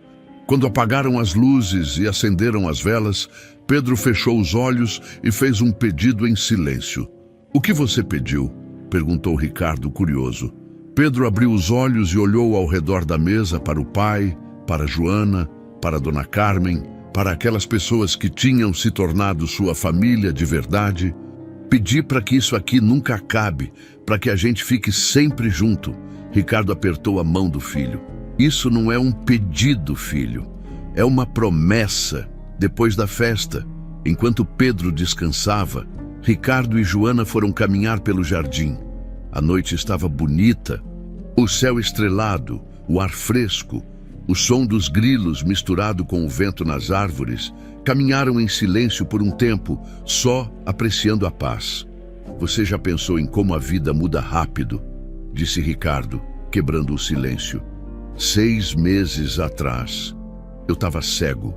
Speaker 1: Quando apagaram as luzes e acenderam as velas, Pedro fechou os olhos e fez um pedido em silêncio. O que você pediu? Perguntou Ricardo, curioso. Pedro abriu os olhos e olhou ao redor da mesa para o pai, para Joana, para Dona Carmen, para aquelas pessoas que tinham se tornado sua família de verdade. Pedi para que isso aqui nunca acabe, para que a gente fique sempre junto. Ricardo apertou a mão do filho. Isso não é um pedido, filho. É uma promessa. Depois da festa, enquanto Pedro descansava, Ricardo e Joana foram caminhar pelo jardim. A noite estava bonita, o céu estrelado, o ar fresco, o som dos grilos misturado com o vento nas árvores. Caminharam em silêncio por um tempo, só apreciando a paz. Você já pensou em como a vida muda rápido? Disse Ricardo, quebrando o silêncio. 6 meses atrás, eu estava cego.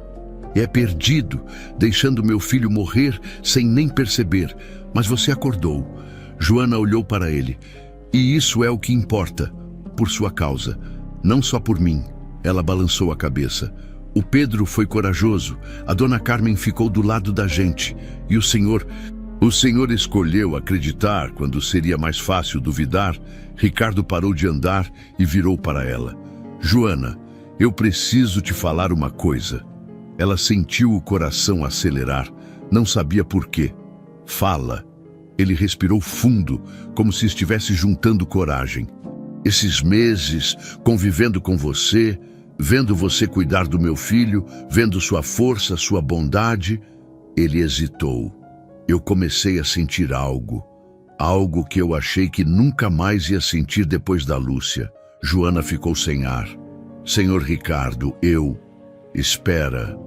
Speaker 1: E perdido, deixando meu filho morrer sem nem perceber. Mas você acordou. Joana olhou para ele. E isso é o que importa, por sua causa, não só por mim. Ela balançou a cabeça. O Pedro foi corajoso, a Dona Carmen ficou do lado da gente. E o Senhor escolheu acreditar quando seria mais fácil duvidar. Ricardo parou de andar e virou para ela. Joana, eu preciso te falar uma coisa. Ela sentiu o coração acelerar, não sabia por quê. Fala. Ele respirou fundo, como se estivesse juntando coragem. Esses meses, convivendo com você, vendo você cuidar do meu filho, vendo sua força, sua bondade, ele hesitou. Eu comecei a sentir algo que eu achei que nunca mais ia sentir depois da Lúcia. Joana ficou sem ar. Senhor Ricardo, Espera.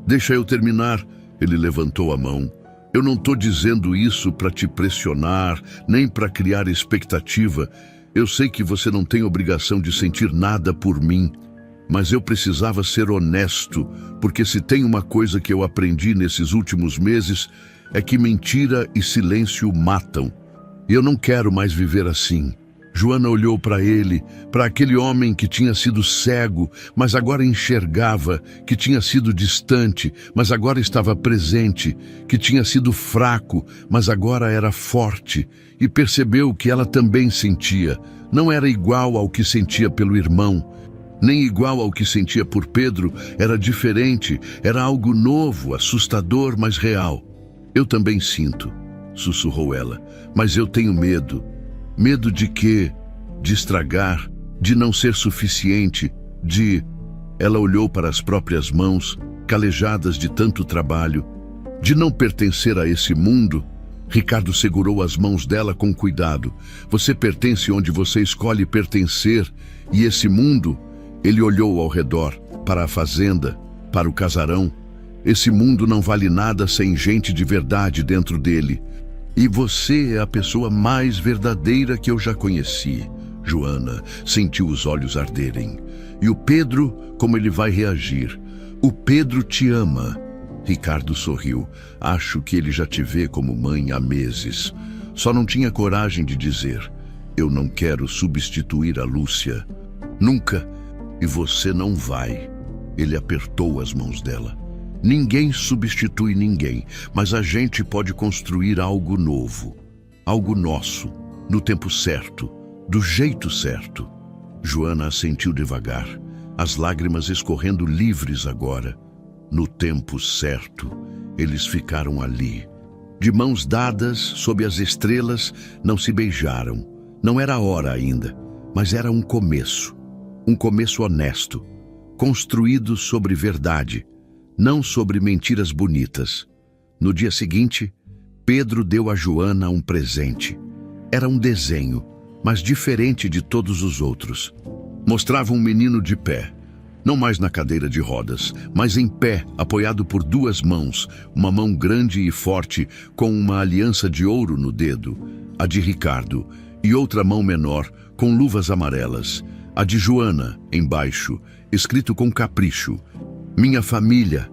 Speaker 1: Deixa eu terminar. Ele levantou a mão. Eu não estou dizendo isso para te pressionar, nem para criar expectativa. Eu sei que você não tem obrigação de sentir nada por mim, mas eu precisava ser honesto, porque se tem uma coisa que eu aprendi nesses últimos meses, é que mentira e silêncio matam. E eu não quero mais viver assim. Joana olhou para ele, para aquele homem que tinha sido cego, mas agora enxergava, que tinha sido distante, mas agora estava presente, que tinha sido fraco, mas agora era forte, e percebeu que ela também sentia. Não era igual ao que sentia pelo irmão, nem igual ao que sentia por Pedro, era diferente, era algo novo, assustador, mas real. Eu também sinto, sussurrou ela, mas eu tenho medo. Medo de quê? De estragar, de não ser suficiente, de... Ela olhou para as próprias mãos, calejadas de tanto trabalho, de não pertencer a esse mundo. Ricardo segurou as mãos dela com cuidado. Você pertence onde você escolhe pertencer, e esse mundo... Ele olhou ao redor, para a fazenda, para o casarão. Esse mundo não vale nada sem gente de verdade dentro dele. E você é a pessoa mais verdadeira que eu já conheci. Joana sentiu os olhos arderem. E o Pedro, como ele vai reagir? O Pedro te ama. Ricardo sorriu. Acho que ele já te vê como mãe há meses. Só não tinha coragem de dizer. Eu não quero substituir a Lúcia. Nunca. E você não vai. Ele apertou as mãos dela. Ninguém substitui ninguém, mas a gente pode construir algo novo, algo nosso, no tempo certo, do jeito certo. Joana assentiu devagar, as lágrimas escorrendo livres agora. No tempo certo, eles ficaram ali, De mãos dadas, sob as estrelas, não se beijaram. Não era a hora ainda, mas era um começo honesto, construído sobre verdade, não sobre mentiras bonitas. No dia seguinte, Pedro deu a Joana um presente. Era um desenho, mas diferente de todos os outros. Mostrava um menino de pé, não mais na cadeira de rodas, mas em pé, apoiado por duas mãos, uma mão grande e forte, com uma aliança de ouro no dedo, a de Ricardo, e outra mão menor, com luvas amarelas, a de Joana, embaixo, escrito com capricho: Minha família.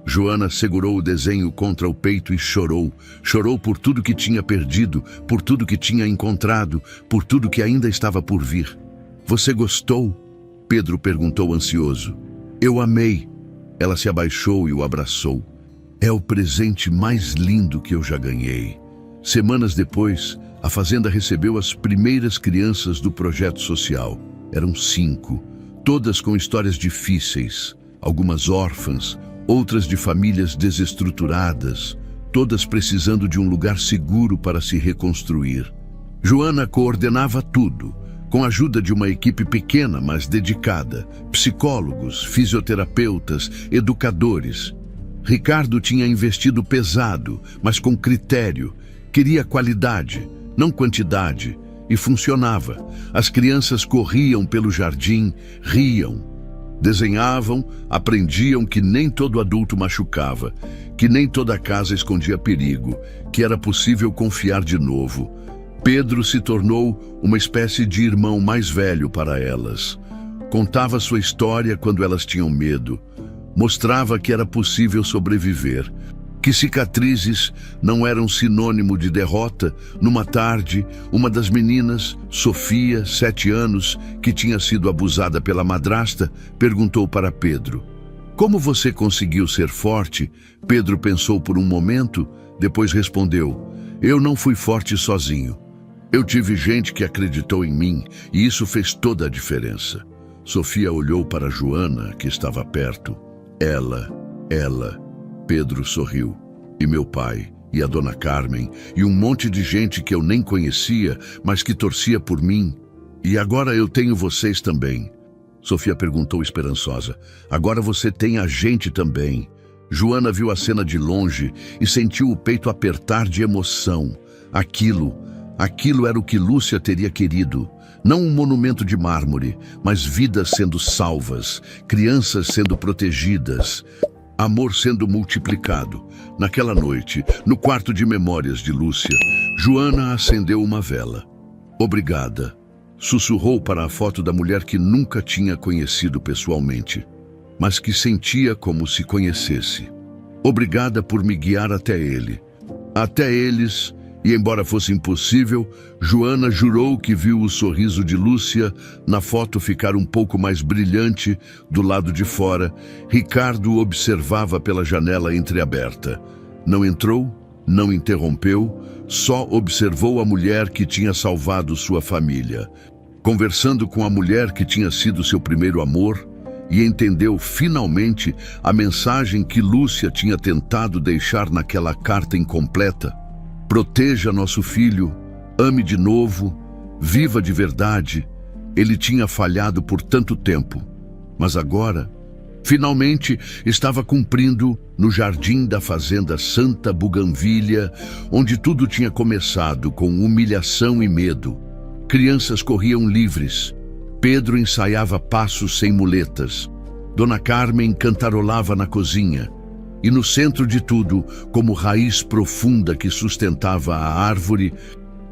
Speaker 1: Joana segurou o desenho contra o peito e chorou. Chorou por tudo que tinha perdido, por tudo que tinha encontrado, por tudo que ainda estava por vir. Você gostou? Pedro perguntou ansioso. Eu amei. Ela se abaixou e o abraçou. É o presente mais lindo que eu já ganhei. Semanas depois, a fazenda recebeu as primeiras crianças do projeto social. Eram 5, todas com histórias difíceis, algumas órfãs, outras de famílias desestruturadas, todas precisando de um lugar seguro para se reconstruir. Joana coordenava tudo, com a ajuda de uma equipe pequena, mas dedicada, psicólogos, fisioterapeutas, educadores. Ricardo tinha investido pesado, mas com critério. Queria qualidade, não quantidade, e funcionava. As crianças corriam pelo jardim, riam, desenhavam, aprendiam que nem todo adulto machucava, que nem toda casa escondia perigo, que era possível confiar de novo. Pedro se tornou uma espécie de irmão mais velho para elas. Contava sua história quando elas tinham medo. Mostrava que era possível sobreviver, que cicatrizes não eram sinônimo de derrota. Numa tarde, uma das meninas, Sofia, 7 anos, que tinha sido abusada pela madrasta, perguntou para Pedro: Como você conseguiu ser forte? Pedro pensou por um momento, depois respondeu: Eu não fui forte sozinho. Eu tive gente que acreditou em mim e isso fez toda a diferença. Sofia olhou para Joana, que estava perto. Ela. Pedro sorriu. E meu pai, e a dona Carmen, e um monte de gente que eu nem conhecia, mas que torcia por mim. E agora eu tenho vocês também. Sofia perguntou esperançosa. Agora você tem a gente também. Joana viu a cena de longe e sentiu o peito apertar de emoção. Aquilo era o que Lúcia teria querido. Não um monumento de mármore, mas vidas sendo salvas, crianças sendo protegidas, amor sendo multiplicado. Naquela noite, no quarto de memórias de Lúcia, Joana acendeu uma vela. Obrigada, sussurrou para a foto da mulher que nunca tinha conhecido pessoalmente, mas que sentia como se conhecesse. Obrigada por me guiar até ele. Até eles. E embora fosse impossível, Joana jurou que viu o sorriso de Lúcia na foto ficar um pouco mais brilhante do lado de fora. Ricardo observava pela janela entreaberta. Não entrou, não interrompeu, só observou a mulher que tinha salvado sua família. Conversando com a mulher que tinha sido seu primeiro amor, e entendeu finalmente a mensagem que Lúcia tinha tentado deixar naquela carta incompleta. Proteja nosso filho, ame de novo, viva de verdade. Ele tinha falhado por tanto tempo, mas agora, finalmente, estava cumprindo no jardim da fazenda Santa Buganvília, onde tudo tinha começado com humilhação e medo. Crianças corriam livres. Pedro ensaiava passos sem muletas. Dona Carmen cantarolava na cozinha. E no centro de tudo, como raiz profunda que sustentava a árvore,